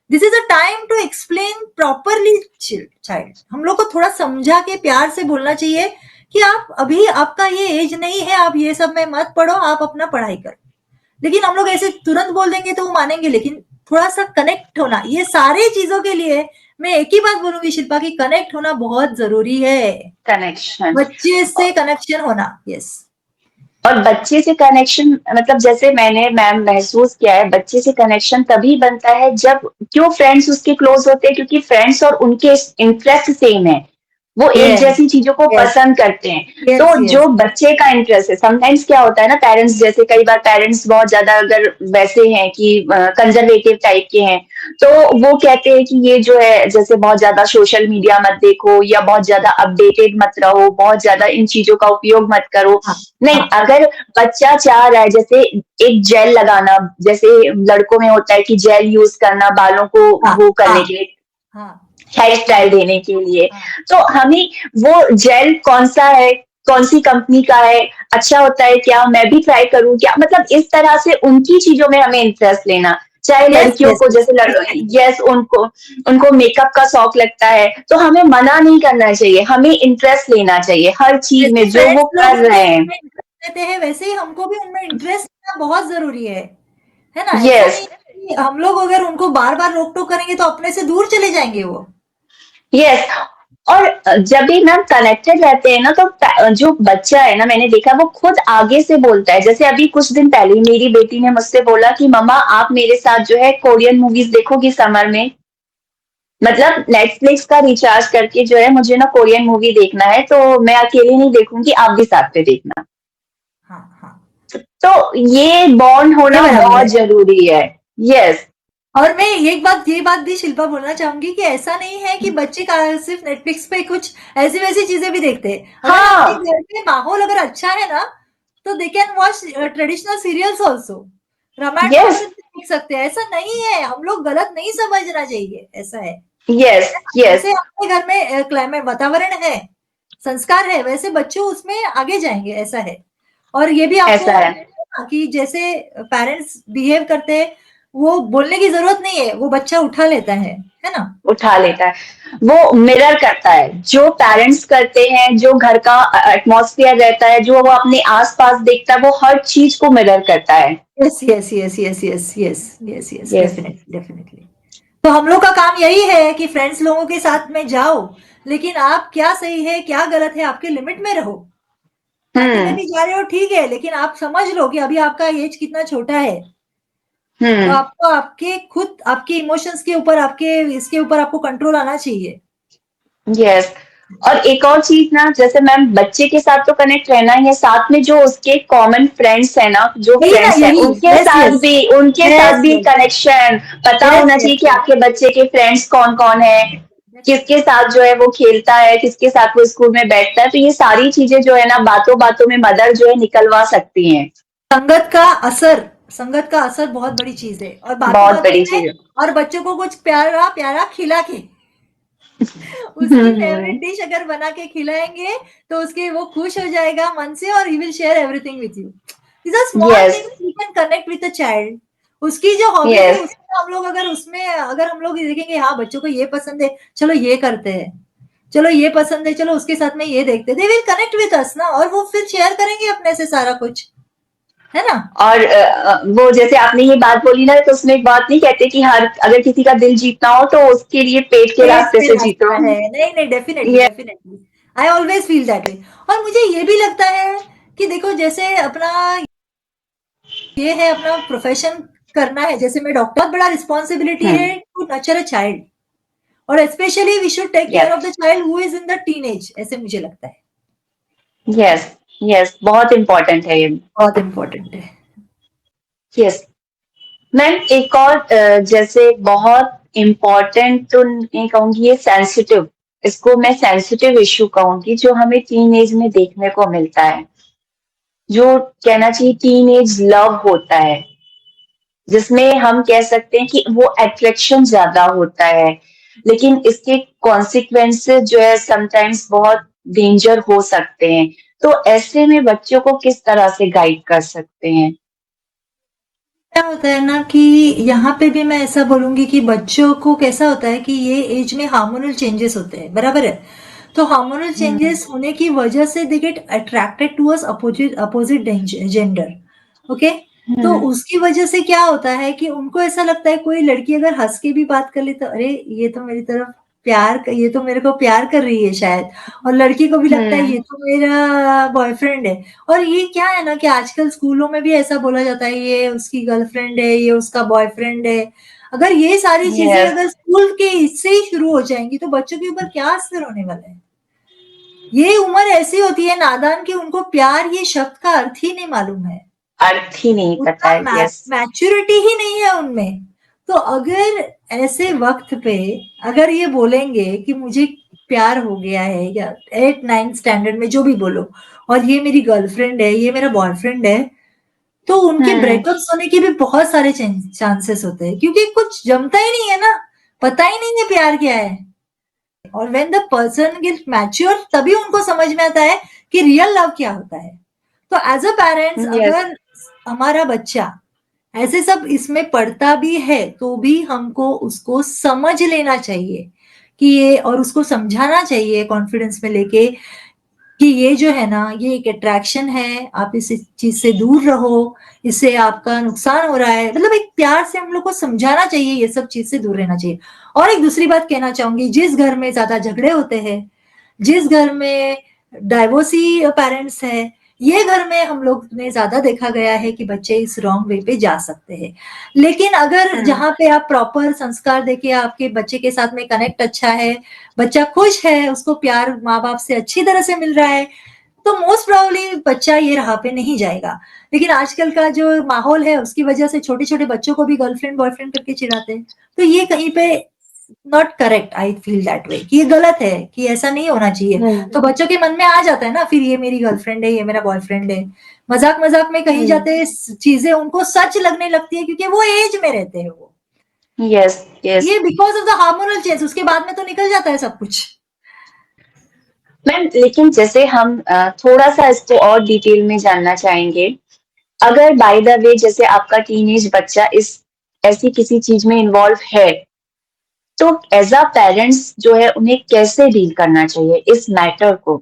Speaker 3: This is a time to explain properly child. हम लोग को थोड़ा समझा के प्यार से बोलना चाहिए कि आप अभी, आपका ये एज नहीं है, आप ये सब में मत पढ़ो, आप अपना पढ़ाई करो। लेकिन हम लोग ऐसे तुरंत बोल देंगे तो वो मानेंगे, लेकिन थोड़ा सा कनेक्ट होना, ये सारे चीजों के लिए मैं एक ही बात बोलूंगी शिल्पा की, कनेक्ट होना बहुत जरूरी है।
Speaker 2: कनेक्शन।
Speaker 3: बच्चे से कनेक्शन होना। यस।
Speaker 2: और बच्चे से कनेक्शन मतलब जैसे मैंने मैम महसूस किया है, बच्चे से कनेक्शन तभी बनता है जब, क्यों फ्रेंड्स उसके क्लोज होते हैं, क्योंकि फ्रेंड्स और उनके इंटरेस्ट सेम है, वो एक
Speaker 3: यस
Speaker 2: जैसी चीजों को
Speaker 3: यस
Speaker 2: पसंद करते हैं। तो
Speaker 3: यस
Speaker 2: जो
Speaker 3: यस
Speaker 2: बच्चे का इंटरेस्ट है, समटाइम्स क्या होता है ना, पेरेंट्स जैसे कई बार पेरेंट्स बहुत ज्यादा अगर वैसे हैं कि कंजर्वेटिव टाइप के हैं, तो वो कहते हैं कि ये जो है जैसे बहुत ज्यादा सोशल मीडिया मत देखो, या बहुत ज्यादा अपडेटेड मत रहो, बहुत ज्यादा इन चीजों का उपयोग मत करो।
Speaker 3: हाँ
Speaker 2: नहीं,
Speaker 3: हाँ
Speaker 2: अगर बच्चा चाह रहा है, जैसे एक जेल लगाना, जैसे लड़कों में होता है कि जेल यूज करना बालों को
Speaker 3: हाँ
Speaker 2: वो
Speaker 3: हाँ
Speaker 2: करने के लिए,
Speaker 3: हाँ
Speaker 2: हेयर स्टाइल देने के लिए,
Speaker 3: हाँ
Speaker 2: तो हमें वो जेल कौन सा है, कौन सी कंपनी का है, अच्छा होता है क्या, मैं भी ट्राई करूं क्या, मतलब इस तरह से उनकी चीजों में हमें इंटरेस्ट लेना। चाहे
Speaker 3: यस
Speaker 2: लड़कियों
Speaker 3: यस
Speaker 2: को
Speaker 3: यस
Speaker 2: जैसे
Speaker 3: एग्जैक्टली।
Speaker 2: यस, उनको उनको मेकअप का शौक लगता है, तो हमें मना नहीं करना चाहिए, हमें इंटरेस्ट लेना चाहिए हर चीज
Speaker 3: जैसे
Speaker 2: में जो
Speaker 3: फ्रेंड्स
Speaker 2: वो
Speaker 3: लोग
Speaker 2: कर
Speaker 3: उनके
Speaker 2: रहे हैं।
Speaker 3: उनमें इंटरेस्ट लेते हैं, वैसे ही हमको भी उनमें इंटरेस्ट लेना बहुत जरूरी है ना। ऐसा
Speaker 2: यस
Speaker 3: नहीं है कि हम लोग अगर उनको बार बार रोक टोक करेंगे तो अपने से दूर चले जाएंगे वो।
Speaker 2: यस। और जब भी मैम कनेक्टेड रहते हैं ना, तो जो बच्चा है ना, मैंने देखा वो खुद आगे से बोलता है। जैसे अभी कुछ दिन पहले ही मेरी बेटी ने मुझसे बोला कि मम्मा आप मेरे साथ जो है कोरियन मूवीज देखोगी समर में, मतलब नेटफ्लिक्स का रिचार्ज करके जो है मुझे ना कोरियन मूवी देखना है, तो मैं अकेले नहीं देखूंगी, आप भी साथ में देखना।
Speaker 3: हाँ हाँ,
Speaker 2: तो ये बॉन्ड
Speaker 3: ये
Speaker 2: होना
Speaker 3: बराबर
Speaker 2: बहुत
Speaker 3: है।
Speaker 2: जरूरी है। यस।
Speaker 3: और मैं ये बात भी शिल्पा बोलना चाहूंगी कि ऐसा नहीं है कि बच्चे का सिर्फ नेटफ्लिक्स पे कुछ ऐसी वैसी चीजें भी देखते हैं। अगर आपके
Speaker 2: हाँ।
Speaker 3: घर पे माहौल अगर अच्छा है ना, तो they can watch traditional serials also. Ramayana
Speaker 2: yes
Speaker 3: Mahabharata भी देख सकते हैं, ऐसा नहीं है, हम लोग गलत नहीं समझना चाहिए, ऐसा है।
Speaker 2: Yes yes.
Speaker 3: जैसे आपके घर में क्लाइमेट वातावरण है, संस्कार है, वैसे बच्चे उसमें आगे जाएंगे, ऐसा है। और ये भी
Speaker 2: ऐसा
Speaker 3: आपको
Speaker 2: है,
Speaker 3: कि जैसे पेरेंट्स बिहेव करते हैं, वो बोलने की जरूरत नहीं है, वो बच्चा उठा लेता है ना।
Speaker 2: उठा लेता है, वो मिरर करता है जो पेरेंट्स करते हैं, जो घर का एटमॉस्फेयर रहता है, जो वो अपने आसपास देखता है, वो हर चीज को मिरर करता है।
Speaker 3: Yes yes yes yes yes yes yes yes,
Speaker 2: yes.
Speaker 3: Definitely definitely. तो हम लोग का काम यही है कि फ्रेंड्स लोगों के साथ में जाओ, लेकिन आप क्या सही है क्या गलत है आपके लिमिट में रहो। पार्टी में
Speaker 2: हम्म
Speaker 3: भी जा रहे हो ठीक है, लेकिन आप समझ लो कि अभी आपका एज कितना छोटा है। तो
Speaker 2: हम्म।
Speaker 3: आपको आपके खुद आपके इमोशंस के ऊपर, आपके इसके ऊपर आपको कंट्रोल आना चाहिए।
Speaker 2: यस। और एक और चीज ना, जैसे मैम बच्चे के साथ तो कनेक्ट रहना ही है, साथ में जो उसके कॉमन फ्रेंड्स है ना, जो
Speaker 3: यही ना,
Speaker 2: फ्रेंड्स हैं
Speaker 3: यही।
Speaker 2: उनके
Speaker 3: यस
Speaker 2: साथ
Speaker 3: यस
Speaker 2: भी, उनके साथ
Speaker 3: यस
Speaker 2: भी
Speaker 3: यस
Speaker 2: कनेक्शन पता
Speaker 3: यस
Speaker 2: होना
Speaker 3: यस
Speaker 2: चाहिए कि
Speaker 3: यस।
Speaker 2: आपके बच्चे के फ्रेंड्स कौन कौन है, किसके साथ जो है वो खेलता है, किसके साथ वो स्कूल में बैठता है। तो ये सारी चीजें जो है ना, बातों बातों में मदर जो है निकलवा सकती हैं।
Speaker 3: संगत का असर बहुत बड़ी चीज है, और बातों
Speaker 2: बहुत
Speaker 3: बातों
Speaker 2: बड़ी
Speaker 3: में।
Speaker 2: चीज है।
Speaker 3: और बच्चों को कुछ प्यारा प्यारा खिला के, उसकी
Speaker 2: हम्म।
Speaker 3: फेवरेट डिश अगर बना के खिलाएंगे, तो उसके वो खुश हो जाएगा मन से, और he will share everything with you. This are small
Speaker 2: yes
Speaker 3: things we can connect with a child. उसकी जो हॉबीज है
Speaker 2: यस
Speaker 3: उसमें हम लोग अगर उसमें अगर हम लोग देखेंगे, हाँ बच्चों को ये पसंद है, चलो ये करते हैं, चलो ये पसंद है, चलो उसके साथ में ये देखते हैं, they will connect with us ना, और वो फिर शेयर करेंगे अपने से सारा कुछ, है ना।
Speaker 2: और वो जैसे आपने ये बात बोली ना, तो उसमें एक बात नहीं कहते कि हर, अगर किसी का दिल जीतना हो तो उसके लिए पेट के
Speaker 3: पेट
Speaker 2: रास्ते
Speaker 3: से
Speaker 2: से जीतो।
Speaker 3: रास्ता है, नहीं नहीं, डेफिनेटली
Speaker 2: ये
Speaker 3: definitely. I always feel that way. और मुझे ये भी लगता है कि देखो, जैसे अपना ये है, अपना प्रोफेशन करना है, जैसे मैं डॉक्टर, बहुत बड़ा रिस्पॉन्सिबिलिटी है
Speaker 2: hmm.
Speaker 3: To nurture a child. और specially we should take care of
Speaker 2: yes
Speaker 3: the child who is in the teenage, ऐसे मुझे लगता है।
Speaker 2: यस यस, बहुत इम्पोर्टेंट है ये।
Speaker 3: बहुत इंपॉर्टेंट है।
Speaker 2: यस। मैम एक और जैसे बहुत इम्पोर्टेंट तो नहीं कहूंगी, ये सेंसिटिव, इसको मैं सेंसिटिव इश्यू कहूंगी, जो हमें टीन एज में देखने को मिलता है, जो कहना चाहिए टीन एज लव होता है, जिसमें हम कह सकते हैं कि वो अट्रैक्शन ज्यादा होता है, लेकिन इसके कॉन्सिक्वेंसेस जो है समटाइम्स बहुत डेंजर हो सकते हैं। तो ऐसे में बच्चों को किस तरह से गाइड कर सकते हैं?
Speaker 3: क्या होता है ना कि यहाँ पे भी मैं ऐसा बोलूंगी कि बच्चों को कैसा होता है कि ये एज में हार्मोनल चेंजेस होते हैं, बराबर है। तो हार्मोनल चेंजेस होने की वजह से they get attracted towards opposite opposite gender. Okay. तो उसकी वजह से क्या होता है कि उनको ऐसा लगता है, कोई लड़की अगर हंस के भी बात कर ले तो अरे ये तो मेरी तरफ ये तो मेरे को प्यार कर रही है शायद, और लड़की को भी लगता है ये तो मेरा बॉयफ्रेंड है। और ये क्या है ना कि आजकल स्कूलों में भी ऐसा बोला जाता है ये उसकी गर्लफ्रेंड है, ये उसका बॉयफ्रेंड है। अगर ये सारी चीजें
Speaker 2: यस,
Speaker 3: अगर स्कूल के इससे ही शुरू हो जाएंगी तो बच्चों के ऊपर क्या असर होने वाला है। ये उम्र ऐसी होती है नादान की उनको प्यार ये शब्द का अर्थ ही नहीं मालूम है,
Speaker 2: अर्थ ही नहीं पता है।
Speaker 3: उतना
Speaker 2: यस।
Speaker 3: मैच्योरिटी ही नहीं है उनमें। तो अगर ऐसे वक्त पे अगर ये बोलेंगे कि मुझे प्यार हो गया है, या 8 9 स्टैंडर्ड में जो भी बोलो, और ये मेरी गर्लफ्रेंड है, ये मेरा बॉयफ्रेंड है, तो उनके ब्रेकअप्स होने के भी बहुत सारे चांसेस होते हैं, क्योंकि कुछ जमता ही नहीं है ना, पता ही नहीं है प्यार क्या है। और when the person get mature तभी उनको समझ में आता है कि रियल लव क्या होता है। तो एज अ पेरेंट्स
Speaker 2: यस।
Speaker 3: अगर हमारा बच्चा ऐसे सब इसमें पढ़ता भी है तो भी हमको उसको समझ लेना चाहिए कि ये, और उसको समझाना चाहिए कॉन्फिडेंस में लेके कि ये जो है ना ये एक अट्रैक्शन है, आप इस चीज से दूर रहो, इससे आपका नुकसान हो रहा है। मतलब एक प्यार से हम लोग को समझाना चाहिए, ये सब चीज से दूर रहना चाहिए। और एक दूसरी बात कहना चाहूंगी, जिस घर में ज्यादा झगड़े होते हैं, जिस घर में डाइवोर्सी पेरेंट्स है, ये घर में हम लोग ने ज्यादा देखा गया है कि बच्चे इस रॉन्ग वे पे जा सकते हैं। लेकिन अगर जहाँ पे आप प्रॉपर संस्कार देके आपके बच्चे के साथ में कनेक्ट अच्छा है, बच्चा खुश है, उसको प्यार माँ बाप से अच्छी तरह से मिल रहा है, तो मोस्ट प्रोबेबली बच्चा ये राह पे नहीं जाएगा। लेकिन आजकल का जो माहौल है उसकी वजह से छोटे छोटे बच्चों को भी गर्लफ्रेंड बॉयफ्रेंड करके चिढ़ाते हैं। तो ये कहीं पे not correct, I feel that way कि ये गलत है, कि ऐसा नहीं होना चाहिए। तो बच्चों के मन में आ जाता है ना फिर ये मेरी गर्लफ्रेंड है, ये मेरा बॉयफ्रेंड है, मजाक मजाक में कही जाते चीजें उनको सच लगने लगती है, क्योंकि वो एज में रहते हैं वो।
Speaker 2: यस। यस।
Speaker 3: ये because of the hormonal change, उसके बाद में तो निकल जाता है सब कुछ।
Speaker 2: मैम, लेकिन जैसे हम थोड़ा सा इसको और डिटेल में जानना चाहेंगे। अगर बाय द वे जैसे आपका टीनेज बच्चा इस ऐसी किसी चीज में इन्वॉल्व है, तो एज अ पेरेंट्स जो है उन्हें कैसे डील करना चाहिए इस मैटर को?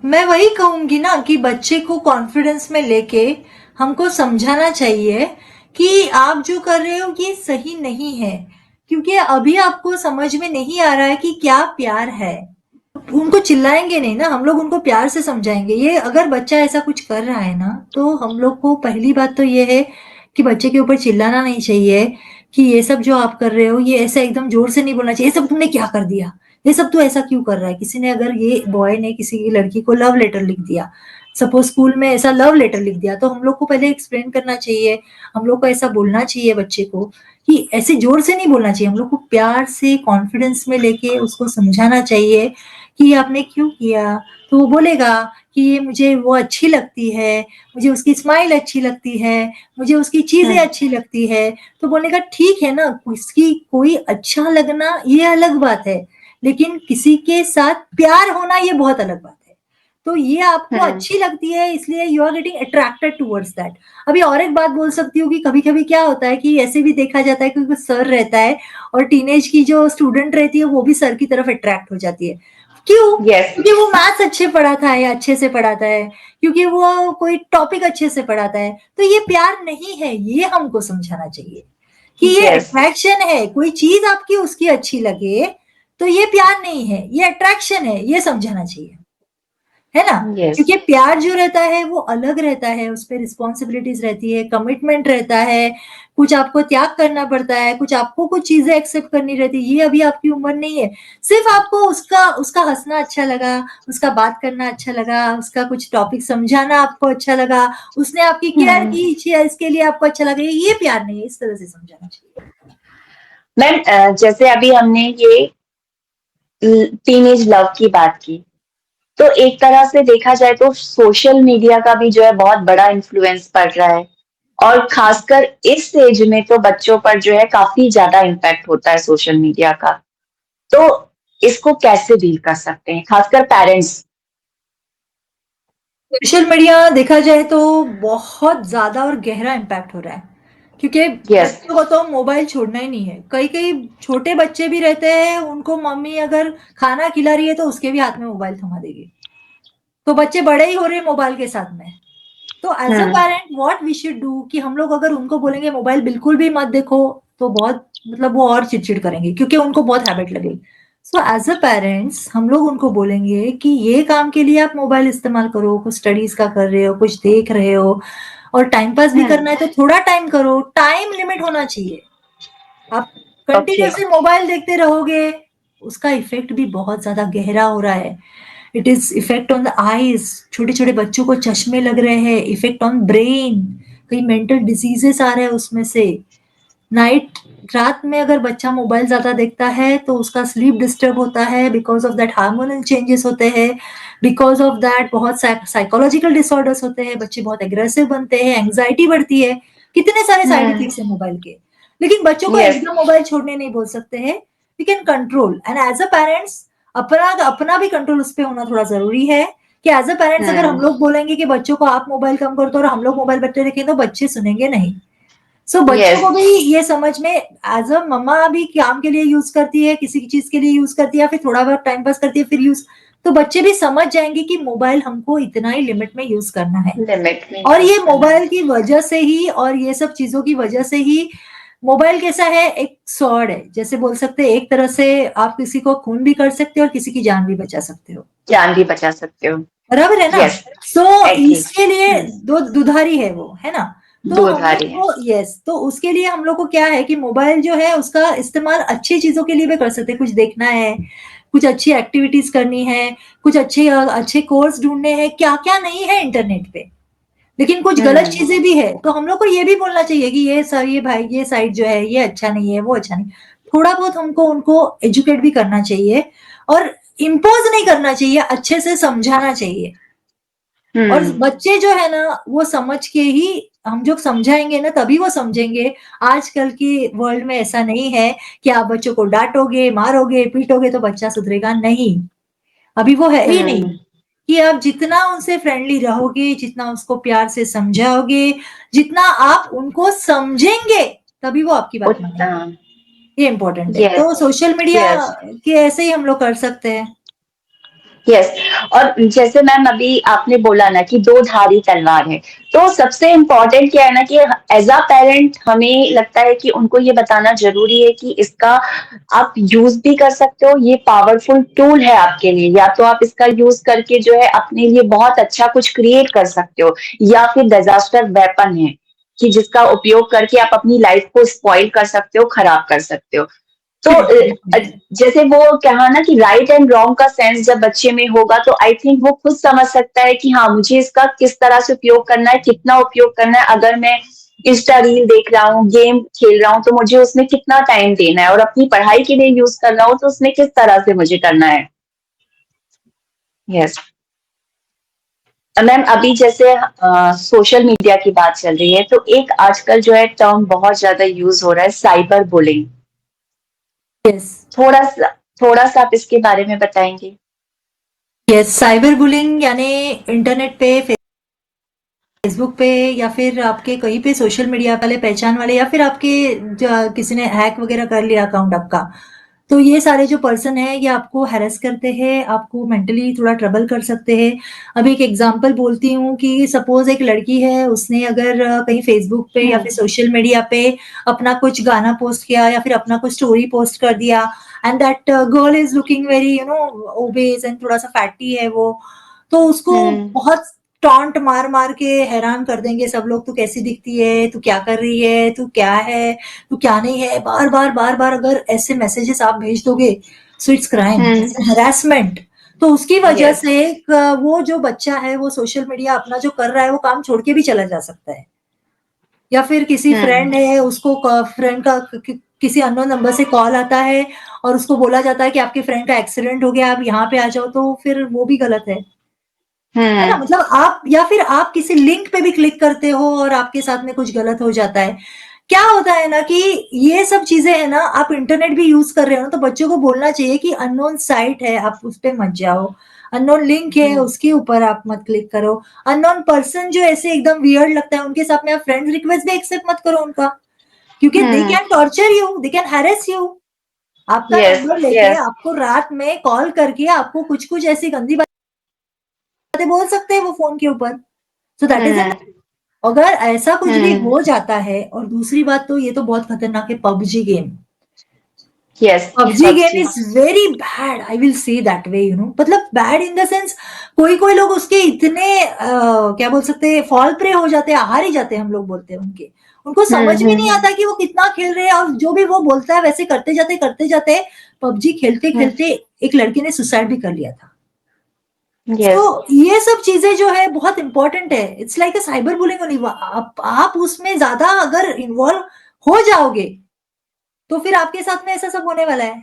Speaker 3: मैं वही कहूंगी ना कि बच्चे को कॉन्फिडेंस में लेके हमको समझाना चाहिए कि आप जो कर रहे हो ये सही नहीं है, क्योंकि अभी आपको समझ में नहीं आ रहा है कि क्या प्यार है। उनको चिल्लाएंगे नहीं ना, हम लोग उनको प्यार से समझाएंगे। ये अगर बच्चा ऐसा कुछ कर रहा है ना, तो हम लोग को पहली बात तो ये है कि बच्चे के ऊपर चिल्लाना नहीं चाहिए कि ये सब जो आप कर रहे हो ये ऐसा एकदम जोर से नहीं बोलना चाहिए, ये सब तुमने क्या कर दिया, ये सब तू ऐसा क्यों कर रहा है। किसी ने अगर ये बॉय ने किसी की लड़की को लव लेटर लिख दिया, सपोज स्कूल में ऐसा लव लेटर लिख दिया, तो हम लोग को पहले एक्सप्लेन करना चाहिए, हम लोग को ऐसा बोलना चाहिए बच्चे को कि ऐसे जोर से नहीं बोलना चाहिए, हम लोग को प्यार से कॉन्फिडेंस में लेके उसको समझाना चाहिए कि ये आपने क्यों किया। तो वो बोलेगा कि ये मुझे वो अच्छी लगती है, मुझे उसकी स्माइल अच्छी लगती है, मुझे उसकी चीजें अच्छी लगती है। तो बोलने का ठीक है ना, उसकी कोई अच्छा लगना ये अलग बात है, लेकिन किसी के साथ प्यार होना ये बहुत अलग बात है। तो ये आपको अच्छी लगती है इसलिए you are getting attracted towards that. अभी और एक बात बोल सकती हूँ कि कभी कभी क्या होता है कि ऐसे भी देखा जाता है कि सर रहता है और टीनेज की जो स्टूडेंट रहती है वो भी सर की तरफ अट्रैक्ट हो जाती है। क्यों?
Speaker 2: यस।
Speaker 3: क्योंकि वो मैथ्स अच्छे पढ़ाता है या अच्छे से पढ़ाता है, क्योंकि वो कोई टॉपिक अच्छे से पढ़ाता है। तो ये प्यार नहीं है, ये हमको समझाना चाहिए कि ये
Speaker 2: यस।
Speaker 3: अट्रैक्शन है। कोई चीज आपकी उसकी अच्छी लगे तो ये प्यार नहीं है, ये अट्रैक्शन है, ये समझाना चाहिए, है ना।
Speaker 2: यस।
Speaker 3: क्योंकि प्यार जो रहता है वो अलग रहता है, उस पर रिस्पॉन्सिबिलिटीज रहती है, कमिटमेंट रहता है, कुछ आपको त्याग करना पड़ता है, कुछ आपको कुछ चीजें एक्सेप्ट करनी रहती है। ये अभी आपकी उम्र नहीं है। सिर्फ आपको उसका उसका हंसना अच्छा लगा, उसका बात करना अच्छा लगा, उसका कुछ टॉपिक समझाना आपको अच्छा लगा, उसने आपकी केयर की इसके लिए आपको अच्छा लगा, ये प्यार नहीं है। इस तरह से समझाना चाहिए।
Speaker 2: मैम, जैसे अभी हमने ये टीनेज लव की बात की, तो एक तरह से देखा जाए तो सोशल मीडिया का भी जो है बहुत बड़ा इन्फ्लुएंस पड़ रहा है। और खासकर इस एज में तो बच्चों पर जो है काफी ज्यादा इम्पैक्ट होता है सोशल मीडिया का। तो इसको कैसे डील कर सकते हैं, खासकर पेरेंट्स?
Speaker 3: सोशल मीडिया देखा जाए तो बहुत ज्यादा और गहरा इम्पैक्ट हो रहा है, क्योंकि
Speaker 2: यस।
Speaker 3: बच्चों को तो मोबाइल छोड़ना ही नहीं है। कई कई छोटे बच्चे भी रहते हैं, उनको मम्मी अगर खाना खिला रही है तो उसके भी हाथ में मोबाइल थमा देगी। तो बच्चे बड़े ही हो रहे हैं मोबाइल के साथ में। तो as a parent what we should do कि हम लोग अगर उनको बोलेंगे मोबाइल बिल्कुल भी मत देखो, तो बहुत मतलब वो और चिड़चिड़ करेंगे, क्योंकि उनको बहुत हैबिट लगेगी। सो एज अ पेरेंट्स हम लोग उनको बोलेंगे कि ये काम के लिए आप मोबाइल इस्तेमाल करो, कुछ स्टडीज का कर रहे हो, कुछ देख रहे हो, और टाइम पास भी करना है तो थोड़ा टाइम करो, टाइम लिमिट होना चाहिए। आप
Speaker 2: ओके।
Speaker 3: कंटिन्यूअसली मोबाइल देखते रहोगे, उसका इफेक्ट भी बहुत ज्यादा गहरा हो रहा है। It is effect on the eyes, छोटे छोटे बच्चों को चश्मे लग रहे हैं, इफेक्ट ऑन ब्रेन, कई मेंटल डिजीजेस आ रहे हैं उसमें से। नाइट रात में अगर बच्चा मोबाइल ज्यादा देखता है तो उसका स्लीप डिस्टर्ब होता है, because of that hormonal changes होते हैं, बिकॉज ऑफ दैट बहुत साइकोलॉजिकल डिसऑर्डर्स होते हैं, बच्चे बहुत एग्रेसिव बनते हैं, एंग्जाइटी बढ़ती है, कितने सारे साइड इफेक्ट्स हैं मोबाइल के। लेकिन बच्चों को
Speaker 2: यस।
Speaker 3: एकदम मोबाइल छोड़ने नहीं बोल सकते हैं, we can control. And as a parents अपना अपना भी कंट्रोल उस पर होना थोड़ा जरूरी है, कि एज अ पेरेंट्स अगर हम लोग बोलेंगे कि बच्चों को आप मोबाइल कम कर दो और हम लोग मोबाइल बैठे रखें, तो बच्चे सुनेंगे नहीं। सो बच्चों
Speaker 2: यस।
Speaker 3: को भी ये समझ में, एज अ मम्मा भी काम के लिए यूज करती है, किसी चीज के लिए यूज करती है, या फिर थोड़ा बहुत टाइम पास करती है फिर यूज, तो बच्चे भी समझ जाएंगे कि मोबाइल हमको इतना ही लिमिट में यूज करना है।
Speaker 2: लिमिट में
Speaker 3: और
Speaker 2: यूज
Speaker 3: ये
Speaker 2: करना है।
Speaker 3: मोबाइल की वजह से ही और ये सब चीजों की वजह से ही, मोबाइल कैसा है, एक स्वॉर्ड है, जैसे बोल सकते हैं एक तरह से आप किसी को खून भी कर सकते हो और किसी की जान भी बचा सकते हो।
Speaker 2: जान भी बचा सकते हो।
Speaker 3: बराबर है ना?
Speaker 2: यस।
Speaker 3: So
Speaker 2: exactly.
Speaker 3: इसके लिए दो दुधारी है वो, है ना? तो हम लोग
Speaker 2: दूधारी है।
Speaker 3: को, यस, तो उसके लिए हम लोग को क्या है कि मोबाइल जो है उसका इस्तेमाल अच्छी चीजों के लिए भी कर सकते हैं। कुछ देखना है, कुछ अच्छी एक्टिविटीज करनी है, कुछ अच्छे अच्छे कोर्स ढूंढने हैं, क्या क्या नहीं है इंटरनेट पे। लेकिन कुछ गलत चीजें भी है, तो हम लोग को ये भी बोलना चाहिए कि ये सर, ये भाई, ये साइट जो है ये अच्छा नहीं है, वो अच्छा नहीं। थोड़ा बहुत हमको उनको एजुकेट भी करना चाहिए, और इम्पोज नहीं करना चाहिए, अच्छे से समझाना चाहिए। और बच्चे जो है ना वो समझ के ही, हम जो समझाएंगे ना तभी वो समझेंगे। आजकल की वर्ल्ड में ऐसा नहीं है कि आप बच्चों को डांटोगे, मारोगे, पीटोगे तो बच्चा सुधरेगा, नहीं। अभी वो है ही नहीं, कि आप जितना उनसे फ्रेंडली रहोगे, जितना उसको प्यार से समझाओगे, जितना आप उनको समझेंगे, तभी वो आपकी बात
Speaker 2: उतना।
Speaker 3: मानेंगे। ये इम्पोर्टेंट है।
Speaker 2: यस।
Speaker 3: तो सोशल मीडिया
Speaker 2: यस।
Speaker 3: के ऐसे ही हम लोग कर सकते हैं।
Speaker 2: यस। और जैसे मैम अभी आपने बोला ना कि दो धारी तलवार है, तो सबसे इम्पोर्टेंट क्या है ना कि एज अ पेरेंट हमें लगता है कि उनको ये बताना जरूरी है कि इसका आप यूज भी कर सकते हो, ये पावरफुल टूल है आपके लिए, या तो आप इसका यूज करके जो है अपने लिए बहुत अच्छा कुछ क्रिएट कर सकते हो, या फिर डिजास्टर वेपन है कि जिसका उपयोग करके आप अपनी लाइफ को स्पॉइल कर सकते हो, खराब कर सकते हो। तो जैसे वो कहा ना कि राइट एंड रॉन्ग का सेंस जब बच्चे में होगा तो आई थिंक वो खुद समझ सकता है कि हाँ मुझे इसका किस तरह से उपयोग करना है, कितना उपयोग करना है। अगर मैं इंस्टा रील देख रहा हूँ, गेम खेल रहा हूँ, तो मुझे उसमें कितना टाइम देना है, और अपनी पढ़ाई के लिए यूज कर रहा हूँ तो उसमें किस तरह से मुझे करना है। यस। मैम अभी जैसे सोशल मीडिया की बात चल रही है, तो एक आजकल जो है टर्म बहुत ज्यादा यूज हो रहा है, साइबर बुलिंग।
Speaker 3: यस।
Speaker 2: थोड़ा सा थोड़ा सा आप इसके बारे में बताएंगे?
Speaker 3: यस, साइबर बुलिंग यानी इंटरनेट पे, फेसबुक पे, या फिर आपके कहीं पे सोशल मीडिया वाले पहचान वाले, या फिर आपके किसी ने हैक वगैरह कर लिया अकाउंट आपका, तो ये सारे जो पर्सन है ये आपको हैरेस करते हैं, आपको मेंटली थोड़ा ट्रबल कर सकते हैं। अभी एक एग्जांपल बोलती हूँ कि सपोज एक लड़की है, उसने अगर कहीं फेसबुक पे या फिर सोशल मीडिया पे अपना कुछ गाना पोस्ट किया या फिर अपना कुछ स्टोरी पोस्ट कर दिया, and that girl is looking very obese and थोड़ा सा फैटी है वो, तो उसको बहुत टॉन्ट मार मार के हैरान कर देंगे सब लोग। तू कैसी दिखती है, तू क्या कर रही है, तू क्या है, तू क्या नहीं है, बार बार बार बार अगर ऐसे मैसेजेस आप भेज दोगे, so it's crime, it's harassment. तो उसकी वजह
Speaker 2: यस।
Speaker 3: से वो जो बच्चा है वो सोशल मीडिया अपना जो कर रहा है वो काम छोड़ के भी चला जा सकता है। या फिर किसी फ्रेंड है, उसको फ्रेंड का किसी अननोन नंबर से कॉल आता है और उसको बोला जाता है कि आपके फ्रेंड का एक्सीडेंट हो गया, आप यहाँ पे आ जाओ, तो फिर वो भी गलत है। है ना? मतलब आप या फिर आप किसी लिंक पे भी क्लिक करते हो और आपके साथ में कुछ गलत हो जाता है। क्या होता है ना कि ये सब चीजें है ना, आप इंटरनेट भी यूज कर रहे हो ना, तो बच्चों को बोलना चाहिए कि अननोन साइट है, आप उस पे मत जाओ। अननोन लिंक है, उसके ऊपर आप मत क्लिक करो। अननोन पर्सन जो ऐसे एकदम वियर्ड लगता है, उनके साथ में आप फ्रेंड रिक्वेस्ट भी एक्सेप्ट मत करो उनका, क्योंकि they can torture you, they can harass you. आपका
Speaker 2: यस,
Speaker 3: नंबर लेके
Speaker 2: यस,
Speaker 3: आपको रात में कॉल करके आपको कुछ कुछ ऐसी गंदी बातें बोल सकते हैं वो फोन के ऊपर। सो दैट इज एन, अगर ऐसा कुछ भी हो जाता है। और दूसरी बात तो ये तो बहुत खतरनाक है, PUBG game.
Speaker 2: Yes,
Speaker 3: PUBG game
Speaker 2: PUBG,
Speaker 3: is very bad, I will say that way, you know, मतलब बैड इन द सेंस, कोई कोई लोग उसके इतने क्या बोल सकते हैं, फॉल प्रे हो जाते हैं, हार ही जाते हैं, हम लोग बोलते हैं उनके, उनको समझ भी नहीं आता कि वो कितना खेल रहे हैं, और जो भी वो बोलता है वैसे करते जाते। पबजी खेलते खेलते एक लड़के ने सुसाइड भी कर लिया था। तो
Speaker 2: यस,
Speaker 3: ये सब चीजें जो है बहुत इंपॉर्टेंट है। It's like a cyber bullying only. आप उसमें ज्यादा अगर इन्वॉल्व हो जाओगे तो फिर आपके साथ में ऐसा सब होने वाला है।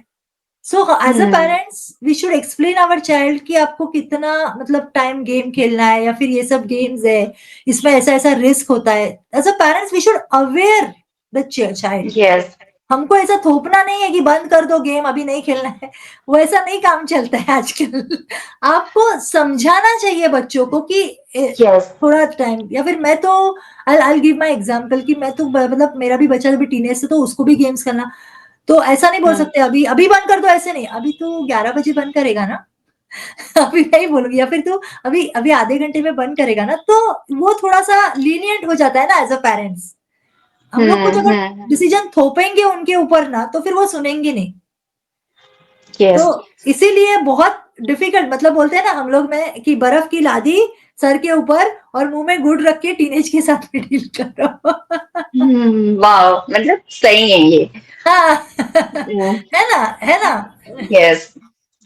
Speaker 3: So as a parents we should explain our child कि आपको कितना मतलब टाइम गेम खेलना है, या फिर ये सब गेम्स है, इसमें ऐसा ऐसा रिस्क होता है। As a parents we should aware the child.
Speaker 2: Yes,
Speaker 3: हमको ऐसा थोपना नहीं है कि बंद कर दो गेम, अभी नहीं खेलना है। वो ऐसा नहीं काम चलता है आजकल। आपको समझाना चाहिए बच्चों को कि
Speaker 2: यस,
Speaker 3: थोड़ा टाइम, या फिर मैं तो आई गिव माय एग्जांपल कि मैं तो मतलब मेरा भी बच्चा अभी टीनेज से, तो उसको भी गेम्स करना, तो ऐसा नहीं बोल सकते अभी अभी बंद कर दो, ऐसे नहीं, अभी तो 11 बजे बंद करेगा ना। अभी नहीं बोलूंगी, या फिर तू अभी अभी आधे घंटे में बंद करेगा ना, तो वो थोड़ा सा लीनियंट हो जाता है ना एज अ पेरेंट्स। हम लोग कुछ अगर डिसीजन थोपेंगे उनके ऊपर ना, तो फिर वो सुनेंगे नहीं। तो
Speaker 2: यस।
Speaker 3: इसीलिए बहुत डिफिकल्ट, मतलब बोलते हैं ना हम लोग में कि बर्फ की लादी सर के ऊपर और मुंह में गुड़ रख के टीनेज के साथ में डील करो।
Speaker 2: वाह, मतलब सही है ये।
Speaker 3: हाँ। है ना, है ना।
Speaker 2: यस।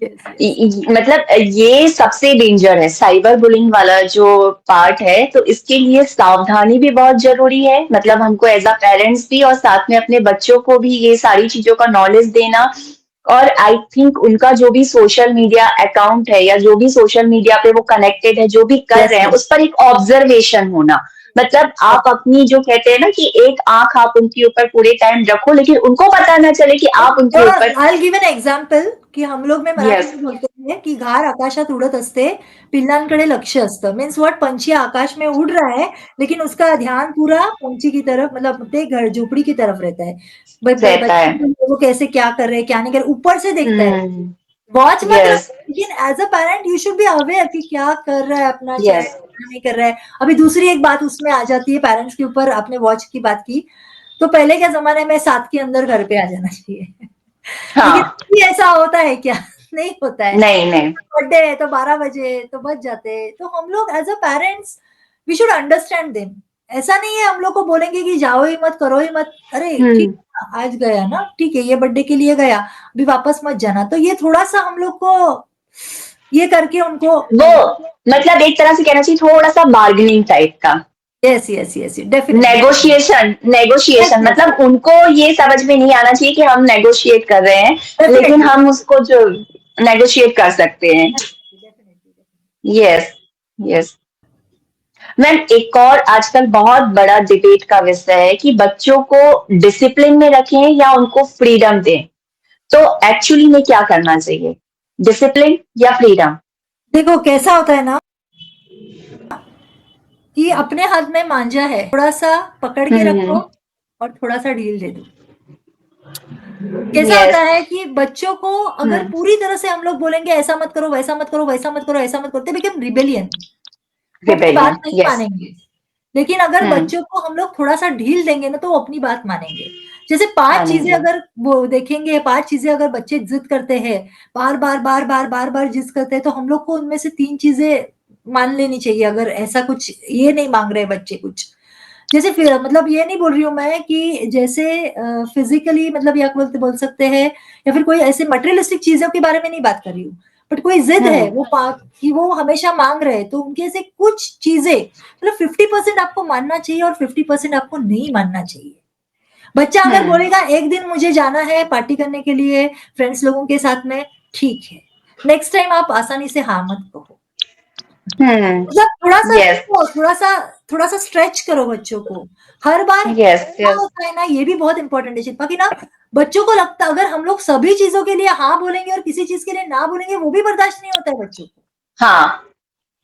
Speaker 3: Yes yes.
Speaker 2: मतलब ये सबसे डेंजर है, साइबर बुलिंग वाला जो पार्ट है, तो इसके लिए सावधानी भी बहुत जरूरी है। मतलब हमको एज अ पेरेंट्स भी, और साथ में अपने बच्चों को भी ये सारी चीजों का नॉलेज देना। और आई थिंक उनका जो भी सोशल मीडिया अकाउंट है, या जो भी सोशल मीडिया पे वो कनेक्टेड है, जो भी कर
Speaker 3: यस
Speaker 2: रहे हैं,
Speaker 3: यस।
Speaker 2: उस पर एक ऑब्जर्वेशन होना। मतलब आप अपनी, जो कहते हैं ना कि एक आंख आप उनके ऊपर पूरे टाइम रखो, लेकिन उनको पता ना चले कि आप उनके ऊपर।
Speaker 3: आई गिव एन एक्झाम्पल की हम लोग में
Speaker 2: यस,
Speaker 3: मराठीत बोलतो की घार आकाशात उडत असते, पिल्लांकडे लक्ष असतं। मीन्स व्हाट, पंछी आकाश में उड़ रहा है, लेकिन उसका ध्यान पूरा पंछी की तरफ, मतलब ते घर झोपड़ी की तरफ रहता है।
Speaker 2: रहता है।
Speaker 3: बच्चे वो कैसे क्या कर रहे हैं, क्या नहीं कर रहे, ऊपर से देखता है।
Speaker 2: हम्म।
Speaker 3: वॉच मत
Speaker 2: यस,
Speaker 3: रखो, लेकिन as a parent you should be aware कि क्या कर रहा है अपना चाइल्ड,
Speaker 2: यस,
Speaker 3: क्या नहीं कर रहा है। अभी दूसरी एक बात उसमें आ जाती है पेरेंट्स के ऊपर, आपने वॉच की बात की, तो पहले के ज़माने में 7 के अंदर घर पे आ जाना चाहिए। लेकिन
Speaker 2: हाँ,
Speaker 3: अभी ऐसा होता है क्या? नहीं होता है।
Speaker 2: नहीं, नहीं,
Speaker 3: बर्थडे है तो 12 बजे तो बज जाते हैं। तो हम लोग as a parents we should understand them. ऐसा नहीं है हम लोग को बोलेंगे कि जाओ ही मत, करो ही मत। अरे ठीक
Speaker 2: हम्म।
Speaker 3: है ना, आज गया ना, ठीक है, ये बर्थडे के लिए गया, अभी वापस मत जाना। तो ये थोड़ा-सा हम लोग को ये करके उनको
Speaker 2: वो मतलब एक तरह से कहना चाहिए, थोड़ा सा बार्गेनिंग टाइप का।
Speaker 3: Yes, yes, yes, definitely, definitely.
Speaker 2: Negotiation,
Speaker 3: yes,
Speaker 2: negotiation,
Speaker 3: yes,
Speaker 2: मतलब उनको ये समझ में नहीं आना चाहिए कि हम नेगोशिएट कर रहे हैं, लेकिन
Speaker 3: डेफिनिटली,
Speaker 2: हम उसको जो नेगोशिएट कर सकते हैं।
Speaker 3: डेफिनिटली।
Speaker 2: Yes, yes. मैम, एक और आजकल बहुत बड़ा डिबेट का विषय है कि बच्चों को डिसिप्लिन में रखें या उनको फ्रीडम दें। तो एक्चुअली में क्या करना चाहिए, डिसिप्लिन या फ्रीडम?
Speaker 3: देखो कैसा होता है ना कि अपने हाथ में मांझा है, थोड़ा-सा पकड़ के रखो
Speaker 2: हम्म।
Speaker 3: और थोड़ा-सा ढील दे दो। कैसा होता
Speaker 2: यस।
Speaker 3: है कि बच्चों को अगर पूरी तरह से हम लोग बोलेंगे ऐसा मत करो, वैसा मत करो, वैसा मत करो, ऐसा मत करो, दे बिकम रिबेलियन। वो अपनी बात
Speaker 2: रिबेलियन।
Speaker 3: नहीं
Speaker 2: यस।
Speaker 3: मानेंगे। लेकिन अगर बच्चों को हम लोग थोड़ा-सा ढील देंगे ना, तो वो अपनी बात मानेंगे। जैसे 5 चीज़ें
Speaker 2: मानेंगे।
Speaker 3: अगर वो देखेंगे, 5 चीज़ें अगर बच्चे ज़िद करते हैं, बार-बार, बार-बार, बार-बार ज़िद करते हैं, तो हम लोग को उनमें से 3 चीज़ें मान लेनी चाहिए, अगर ऐसा कुछ ये नहीं माँग रहे बच्चे कुछ। जैसे फिर मतलब ये नहीं बोल रही हूँ मैं कि जैसे फिज़िकली, मतलब या बोल सकते हैं, या फिर कोई ऐसे मटेरियलिस्टिक चीज़ों के बारे में नहीं बात कर रही हूँ। बट कोई ज़िद है, वो कि वो हमेशा माँग रहे हैं, तो उनके से कुछ चीज़ें, मतलब 50% आपको मानना चाहिए और 50% आपको नहीं मानना चाहिए। बच्चा अगर बोलेगा एक दिन मुझे जाना है पार्टी करने के लिए फ्रेंड्स लोगों के साथ में, ठीक है। नेक्स्ट टाइम आप आसानी से हाँ मत कहो। मतलब
Speaker 2: यस
Speaker 3: थोड़ा सा स्ट्रेच करो बच्चों को हर बार।
Speaker 2: यस
Speaker 3: क्या
Speaker 2: यस
Speaker 3: होता है ना, ये भी बहुत इंपॉर्टेंट है शिल्पा कि ना, बच्चों को लगता अगर हम लोग सभी चीजों के लिए हाँ बोलेंगे और किसी चीज के लिए ना बोलेंगे, वो भी बर्दाश्त नहीं होता है बच्चों को।
Speaker 2: हाँ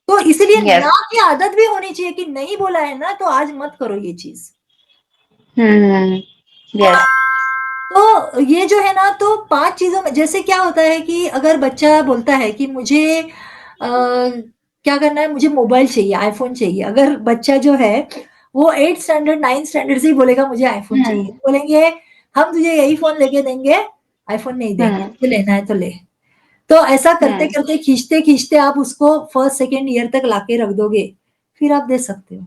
Speaker 3: तो इसीलिए
Speaker 2: यस
Speaker 3: ना की आदत भी होनी चाहिए कि नहीं बोला है ना, तो आज मत करो ये चीज।
Speaker 2: यस
Speaker 3: तो ये जो है ना, तो 5 चीज़ों में जैसे क्या होता है कि अगर बच्चा बोलता है कि मुझे क्या करना है, मुझे मोबाइल चाहिए, आईफ़ोन चाहिए। अगर बच्चा जो है वो 8th स्टैंडर्ड 9th स्टैंडर्ड से ही बोलेगा मुझे आईफ़ोन चाहिए, तो बोलेंगे हम तुझे यही फ़ोन लेके देंगे, आईफ़ोन नहीं देंगे, तुझे लेना है तो ले। तो ऐसा करते-करते, खींचते-खींचते आप उसको 1st सेकंड ईयर तक लाके रख दोगे, फिर आप दे सकते हो।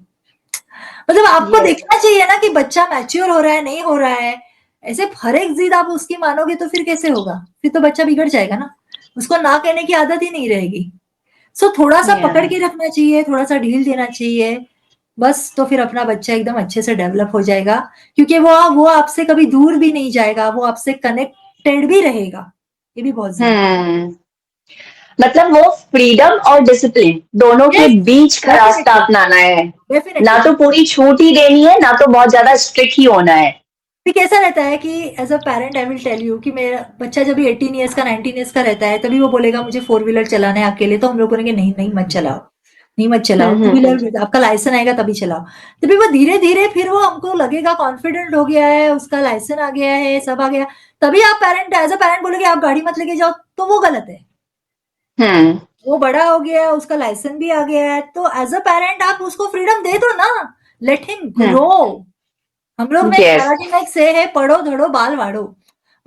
Speaker 3: मतलब आपको
Speaker 2: यस
Speaker 3: देखना चाहिए ना कि बच्चा मैच्योर हो रहा है, नहीं हो रहा है। ऐसे हर एक ज़िद आप उसकी मानोगे तो फिर कैसे होगा? फिर तो बच्चा बिगड़ जाएगा ना। उसको ना कहने की आदत ही नहीं रहेगी। सो थोड़ा-सा पकड़ के रखना चाहिए, थोड़ा-सा ढील देना चाहिए। बस तो फिर अपना बच्चा एकदम अच्छे से डेवलप हो जाएगा, क्योंकि वो आपसे कभी दूर भी नहीं जाएगा, वो आपसे कनेक्टेड भी रहेगा। ये भी बहुत ज़रूरी
Speaker 2: मतलब वो फ्रीडम और डिसिप्लिन दोनों
Speaker 3: है।
Speaker 2: के
Speaker 3: यस,
Speaker 2: बीच का रास्ता
Speaker 3: डेफिनिटली,
Speaker 2: अपनाना है। ना
Speaker 3: डेफिनिटली।
Speaker 2: तो पूरी छूट ही देनी है, ना तो बहुत ज्यादा स्ट्रिक्ट ही होना है।
Speaker 3: फिर कैसा रहता है कि as a parent I will tell you कि मेरा बच्चा जब भी 18 इयर्स का 19 इयर्स का रहता है, तभी वो बोलेगा मुझे फोर व्हीलर चलाना है अकेले, तो हम लोग बोलेंगे नहीं नहीं मत चलाओ, नहीं मत चलाओ, टू व्हीलर आपका लाइसेंस आएगा तभी चलाओ। तभी वो धीरे धीरे फिर वो हमको लगेगा कॉन्फिडेंट हो गया है, उसका लाइसेंस आ गया है, सब आ गया, तभी आप पेरेंट एज अ पेरेंट बोलोगे आप गाड़ी मत लेके जाओ, तो वो गलत है।
Speaker 2: हम्म
Speaker 3: वो बड़ा हो गया है, उसका लाइसेंस भी आ गया है, तो एज अ पेरेंट आप उसको फ्रीडम दे दो ना, लेट हिम ग्रो। हम लोग में एक
Speaker 2: यस
Speaker 3: मराठी में एक से है, पढ़ो धड़ो बाल वाढ़ो।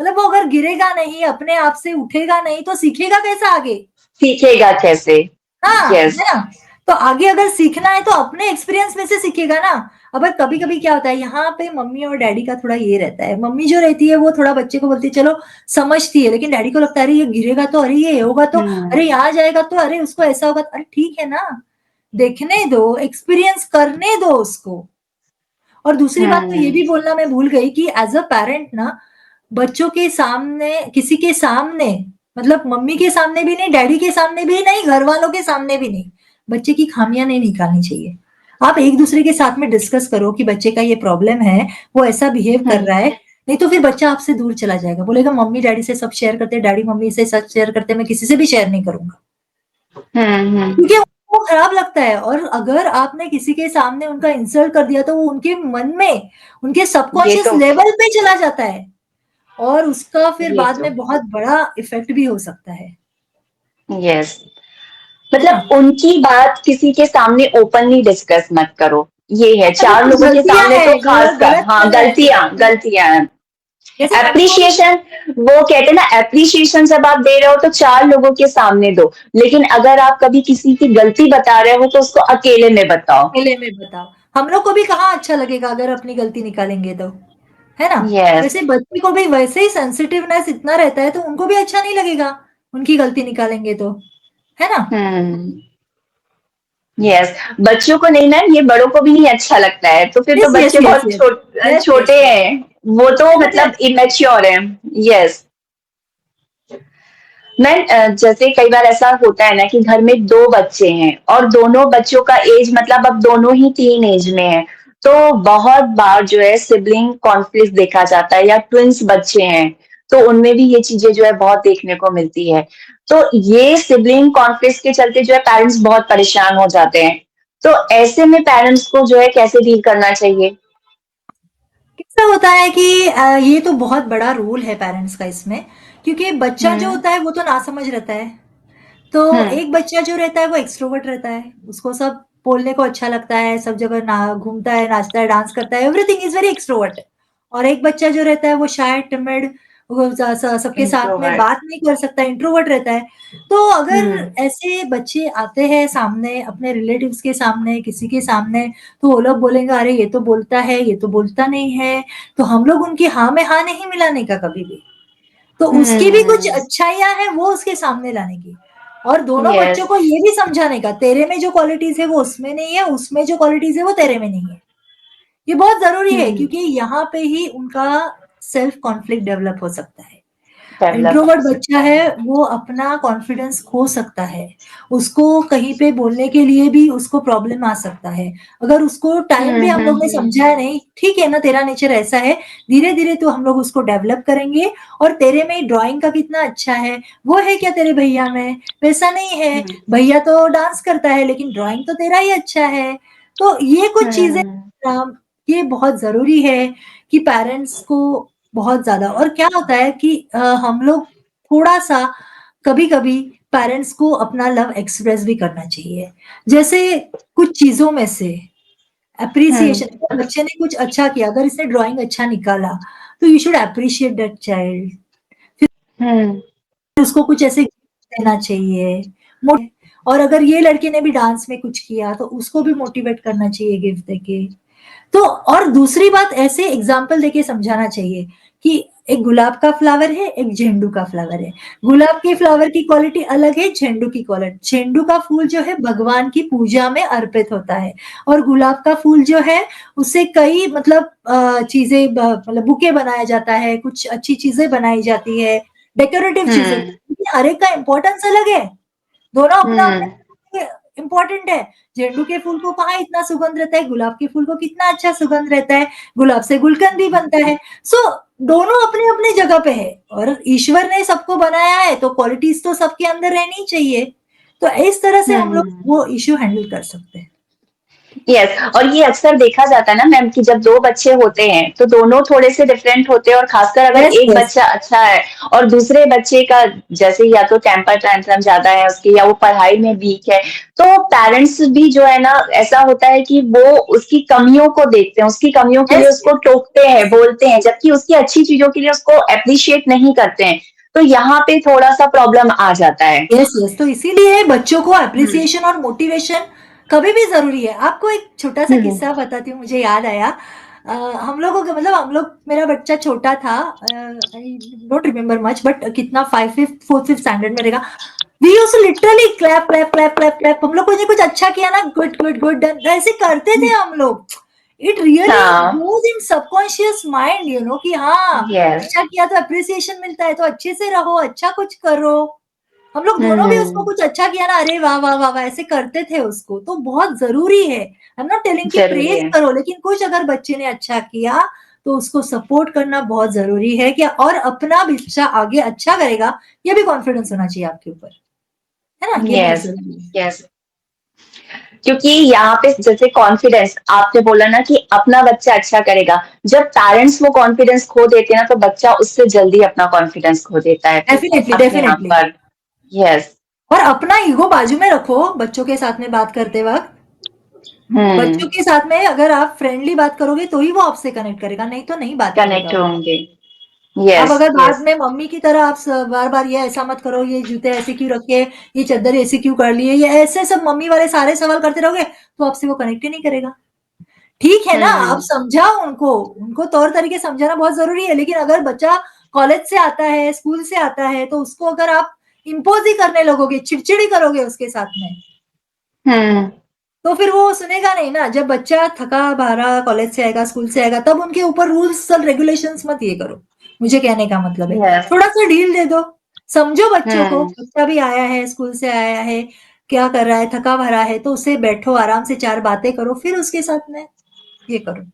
Speaker 3: मतलब वो अगर गिरेगा नहीं, अपने आप से उठेगा नहीं, तो सीखेगा कैसा आगे?
Speaker 2: सीखेगा कैसे।
Speaker 3: हाँ,
Speaker 2: यस
Speaker 3: है ना? तो आगे अगर सीखना है तो अपने एक्सपीरियंस में से सीखेगा ना। अब कभी-कभी क्या होता है, यहाँ पे मम्मी और डैडी का थोड़ा ये रहता है। मम्मी जो रहती है वो थोड़ा बच्चे को बोलती है चलो समझती है, लेकिन डैडी को लगता है अरे ये गिरेगा तो, अरे ये होगा तो, अरे यहाँ जाएगा तो, अरे उसको ऐसा होगा तो, अरे ठीक है ना, देखने दो, एक्सपीरियंस करने दो उसको। और दूसरी बात तो ये भी बोलना मैं भूल गई कि एज़ अ पैरेंट ना, बच्चों के सामने, किसी के सामने, मतलब मम्मी के सामने भी नहीं, डैडी के सामने भी नहीं, घर वालों के सामने भी नहीं, बच्चे की खामियां नहीं निकालनी चाहिए। आप एक दूसरे के साथ में डिस्कस करो कि बच्चे का ये प्रॉब्लम है, वो ऐसा बिहेव कर रहा है, नहीं तो फिर बच्चा आपसे दूर चला जाएगा, बोलेगा मम्मी डैडी से सब शेयर करते, डैडी मम्मी से सब शेयर करते, मैं किसी से भी शेयर नहीं करूंगा, क्योंकि उनको खराब लगता है। और अगर आपने किसी के सामने उनका इंसल्ट कर दिया, तो वो उनके मन में, उनके
Speaker 2: ये
Speaker 3: सबकॉन्शियस
Speaker 2: तो
Speaker 3: लेवल पे चला जाता है, और उसका फिर
Speaker 2: ये
Speaker 3: बाद
Speaker 2: तो
Speaker 3: में बहुत बड़ा इफेक्ट भी हो सकता
Speaker 2: यस
Speaker 3: है ना?
Speaker 2: मतलब उनकी बात किसी के सामने ओपनली डिस्कस मत करो। ये है,
Speaker 3: अरे
Speaker 2: चार
Speaker 3: कुछ
Speaker 2: लोगों के
Speaker 3: गलतियां
Speaker 2: सामने
Speaker 3: है,
Speaker 2: तो खास
Speaker 3: गलत
Speaker 2: कर,
Speaker 3: गलत
Speaker 2: हाँ
Speaker 3: कर रहा है तो,
Speaker 2: गलतियां गलतियां हैं।
Speaker 3: जैसे बच्चों को,
Speaker 2: एप्रिशिएशन, वो कहते हैं ना, एप्रिशिएशन जब आप दे रहे हो तो चार लोगों के सामने दो, लेकिन अगर आप कभी किसी की गलती बता रहे हो तो उसको अकेले में बताओ।
Speaker 3: अकेले में बताओ, हम लोग को भी कहाँ अच्छा लगेगा अगर अपनी गलती निकालेंगे तो, है ना?
Speaker 2: यस
Speaker 3: वैसे बच्चे को भी वैसे ही सेंसिटिवनेस इतना रहता है, तो उनको भी अच्छा नहीं लगेगा उनकी गलती निकालेंगे तो, है ना?
Speaker 2: हम्म यस बच्चों को नहीं मैम, ये बड़ों को भी नहीं अच्छा लगता है, तो फिर तो
Speaker 3: यस यस
Speaker 2: बच्चे
Speaker 3: यस
Speaker 2: बहुत
Speaker 3: यस यस यस
Speaker 2: छोटे
Speaker 3: यस,
Speaker 2: हैं, वो तो
Speaker 3: उनको भी
Speaker 2: मतलब
Speaker 3: अच्छा,
Speaker 2: इमेच्योर है। यस मैम जैसे कई बार ऐसा होता है ना कि घर में दो बच्चे हैं और दोनों बच्चों का एज मतलब अब दोनों ही टीन एज में है, तो बहुत बार जो है सिबलिंग कॉन्फ्लिक्ट देखा जाता है, या ट्विंस बच्चे हैं तो उनमें भी ये चीजें जो है बहुत देखने को मिलती है। तो ये सिबलिंग कॉन्फ्लिक्ट के चलते जो है पेरेंट्स बहुत परेशान हो जाते हैं, तो ऐसे में पेरेंट्स को जो है कैसे डील करना चाहिए।
Speaker 3: कैसा होता है कि ये तो बहुत बड़ा रोल है पेरेंट्स का इसमें, क्योंकि बच्चा जो
Speaker 2: हम्म
Speaker 3: होता है वो तो नासमझ रहता है। तो
Speaker 2: हम्म
Speaker 3: एक बच्चा जो रहता है वो एक्सट्रोवर्ट रहता है, उसको सब बोलने को अच्छा लगता है, सब जगह ना घूमता है, नाचता है, डांस करता है, एवरीथिंग इज वेरी एक्सट्रोवर्ट। और एक बच्चा जो रहता है वो शाय, टिमिड, वो सबके साथ में
Speaker 2: इंट्रोवर्ट
Speaker 3: बात नहीं कर सकता, इंट्रोवर्ट रहता है। तो अगर
Speaker 2: हम्म
Speaker 3: ऐसे बच्चे आते हैं सामने, अपने रिलेटिव्स के सामने, किसी के सामने, तो वो लोग बोलेंगे अरे ये तो बोलता है, ये तो बोलता नहीं है, तो हम लोग उनकी हाँ में हाँ नहीं मिलाने का कभी भी। तो उसकी भी कुछ
Speaker 2: हम्म
Speaker 3: अच्छाइयाँ हैं वो उसके सामने लाने की, और दोनों
Speaker 2: यस
Speaker 3: बच्चों को ये भी समझाने का तेरे में जो क्वालिटीज़ है वो उसमें नहीं है, उसमें जो क्वालिटीज़ है वो तेरे में नहीं है। ये बहुत ज़रूरी है,
Speaker 2: हम्म
Speaker 3: क्योंकि यहाँ पे ही उनका सेल्फ कॉन्फ्लिक्ट डेवलप हो सकता है।
Speaker 2: डेवलप
Speaker 3: इंट्रोवर्ट
Speaker 2: कर सकते
Speaker 3: बच्चा है वो अपना कॉन्फिडेंस खो सकता है, उसको कहीं पे बोलने के लिए भी उसको प्रॉब्लम आ सकता है। अगर उसको टाइम पे हम लोग ने समझाया नहीं, ठीक है ना तेरा नेचर ऐसा है, धीरे-धीरे तो हम लोग उसको डेवलप करेंगे और तेरे में ड्राइंग का कितना अच्छा है, वो है क्या तेरे भैया में? वैसा नहीं है, भैया तो डांस करता है लेकिन ड्राइंग तो तेरा ही अच्छा है। तो ये कुछ चीज़ें ये बहुत ज़रूरी है कि पेरेंट्स को बहुत ज़्यादा और क्या होता है कि हम लोग थोड़ा-सा कभी-कभी पेरेंट्स को अपना लव एक्सप्रेस भी करना चाहिए। जैसे कुछ चीज़ों में से एप्रिसिएशन अगर बच्चे ने कुछ अच्छा किया, अगर इसने ड्राइंग अच्छा निकाला, तो you should appreciate that child. उसको कुछ ऐसे गिफ्ट देना चाहिए। मो और अगर ये लड़के ने भी डांस में कुछ किया, तो उसको भी मोटिवेट करना चाहिए गिफ्ट देके। तो और दूसरी बात ऐसे एग्जाम्पल देके समझाना चाहिए कि एक गुलाब का फ्लावर है, एक झेंडू का फ्लावर है। गुलाब के फ्लावर की क्वालिटी अलग है, झेंडू की क्वालिटी झेंडू का फूल जो है भगवान की पूजा में अर्पित होता है और गुलाब का फूल जो है उससे कई मतलब चीज़ें मतलब बुके बनाया जाता है, कुछ अच्छी चीज़ें बनाई जाती है, डेकोरेटिव चीज़ें। हर एक का इम्पोर्टेंस अलग है। दोनों अपना-अपना इम्पोर्टेंट है। गेंडू के फूल को कहाँ इतना सुगंध रहता है, गुलाब के फूल को कितना अच्छा सुगंध रहता है, गुलाब से गुलकंद भी बनता है। सो दोनों अपनी-अपनी जगह पे है और ईश्वर ने सबको बनाया है तो क्वालिटीज़ तो सबके अंदर रहनी चाहिए। तो इस तरह से हम लोग वो इश्यू हैंडल कर सकते हैं।
Speaker 2: यस, और ये अक्सर देखा जाता है ना मैम कि जब 2 बच्चे होते हैं, तो दोनों थोड़े से डिफरेंट होते हैं और खासकर अगर
Speaker 3: यस,
Speaker 2: एक
Speaker 3: यस।
Speaker 2: बच्चा अच्छा है और दूसरे बच्चे का जैसे या तो टेम्पर टैंट्रम ज़्यादा है उसके या वो पढ़ाई में वीक है, तो पेरेंट्स भी जो है ना ऐसा होता है कि वो उसकी कमियों को देखते हैं, उसकी कमियों के लिए
Speaker 3: यस,
Speaker 2: उसको टोकते हैं, बोलते हैं, जबकि उसकी अच्छी चीज़ों के लिए उसको एप्रिशिएट नहीं करते हैं। तो यहाँ पे थोड़ा-सा प्रॉब्लम आ जाता है।
Speaker 3: Yes, yes. तो इसीलिए बच्चों को
Speaker 2: हुँ।
Speaker 3: एप्रिसिएशन और मोटिवेशन कभी भी ज़रूरी है। आपको एक छोटा-सा किस्सा बताती हूँ, मुझे याद आया। हम लोगों का मतलब हम लोग मेरा बच्चा छोटा था I don't remember much but कितना 5 5th 4th 5th स्टैंडर्ड में रहेगा। We used to literally clap, clap, clap, clap, clap. हम लोग को कुछ अच्छा किया ना गुड, गुड, गुड डन ऐसे करते थे हम लोग। इट रियली
Speaker 2: हाँ,
Speaker 3: goes in subconscious mind you know कि हाँ,
Speaker 2: यस।
Speaker 3: अच्छा किया तो एप्रिसिएशन मिलता है तो अच्छे से रहो, अच्छा कुछ करो। हम लोग दोनों भी उसको
Speaker 2: हुँ,
Speaker 3: कुछ अच्छा किया ना, अरे वाह, वाह, वाह, वाह! ऐसे करते थे उसको, तो बहुत ज़रूरी है। आई एम नॉट टेलिंग कि
Speaker 2: ज़रूरी
Speaker 3: प्रेज़
Speaker 2: है।
Speaker 3: करो, लेकिन कुछ अगर बच्चे ने अच्छा किया, तो उसको सपोर्ट करना बहुत ज़रूरी है कि और अपना बच्चा आगे अच्छा करेगा, ये भी कॉन्फिडेंस होना चाहिए आपके ऊपर। है ना? ये बहुत
Speaker 2: यस,
Speaker 3: ज़रूरी है।
Speaker 2: यस। क्योंकि यहाँ पे जैसे कॉन्फिडेंस आपने बोला ना कि अपना बच्चा अच्छा करेगा। जब पेरेंट्स वो कॉन्फिडेंस खो देते हैं ना, तो बच्चा उससे जल्दी अपना कॉन्फिडेंस खो देता है फिर
Speaker 3: डेफ़िनिटली,
Speaker 2: अपने आप
Speaker 3: डेफ़िनिटली।
Speaker 2: पर। यस।
Speaker 3: और अपना ईगो बाजू में रखो बच्चों के साथ में बात करते वक़्त।
Speaker 2: हुँ,
Speaker 3: बच्चों के साथ में अगर आप फ्रेंडली बात करोगे, तो ही वो आपसे कनेक्ट करेगा, नहीं तो नहीं बात करेगा
Speaker 2: कनेक्ट
Speaker 3: वो।
Speaker 2: होंगे।
Speaker 3: अब
Speaker 2: यस,
Speaker 3: अगर बाद
Speaker 2: यस।
Speaker 3: में मम्मी की तरह आप बार-बार ये ऐसा मत करो, ये जूते ऐसे क्यों रखे, ये चद्दर ऐसे क्यों कर लिए, ये ऐसे सब मम्मी वाले सारे सवाल करते रहोगे, तो आपसे वो कनेक्ट ही नहीं करेगा। ठीक है ना, आप
Speaker 2: हुँ,
Speaker 3: समझाओ उनको, उनको तौर तरीके समझाना बहुत ज़रूरी है, लेकिन अगर बच्चा कॉलेज से आता है, स्कूल से आता है, तो उसको अगर आप इम्पोज़ ही करने लगोगे, चिड़चिड़ी करोगे उसके साथ में,
Speaker 2: हुँ,
Speaker 3: तो फिर वो सुनेगा नहीं ना। जब बच्चा थका-हारा कॉलेज से आएगा, स्कूल से आएगा, तब उनके ऊपर रूल्स और रेगुलेशंस मत ये करो। मुझे कहने का मतलब है,
Speaker 2: यस।
Speaker 3: थोड़ा-सा ढील दे दो। समझो बच्चों को,
Speaker 2: हुँ,
Speaker 3: बच्चा भी आया है, स्कूल से आया है, क्या कर रहा है, थका-हारा है, तो उससे बैठो, आराम से 4 बातें करो, फिर उसके साथ में ये करो।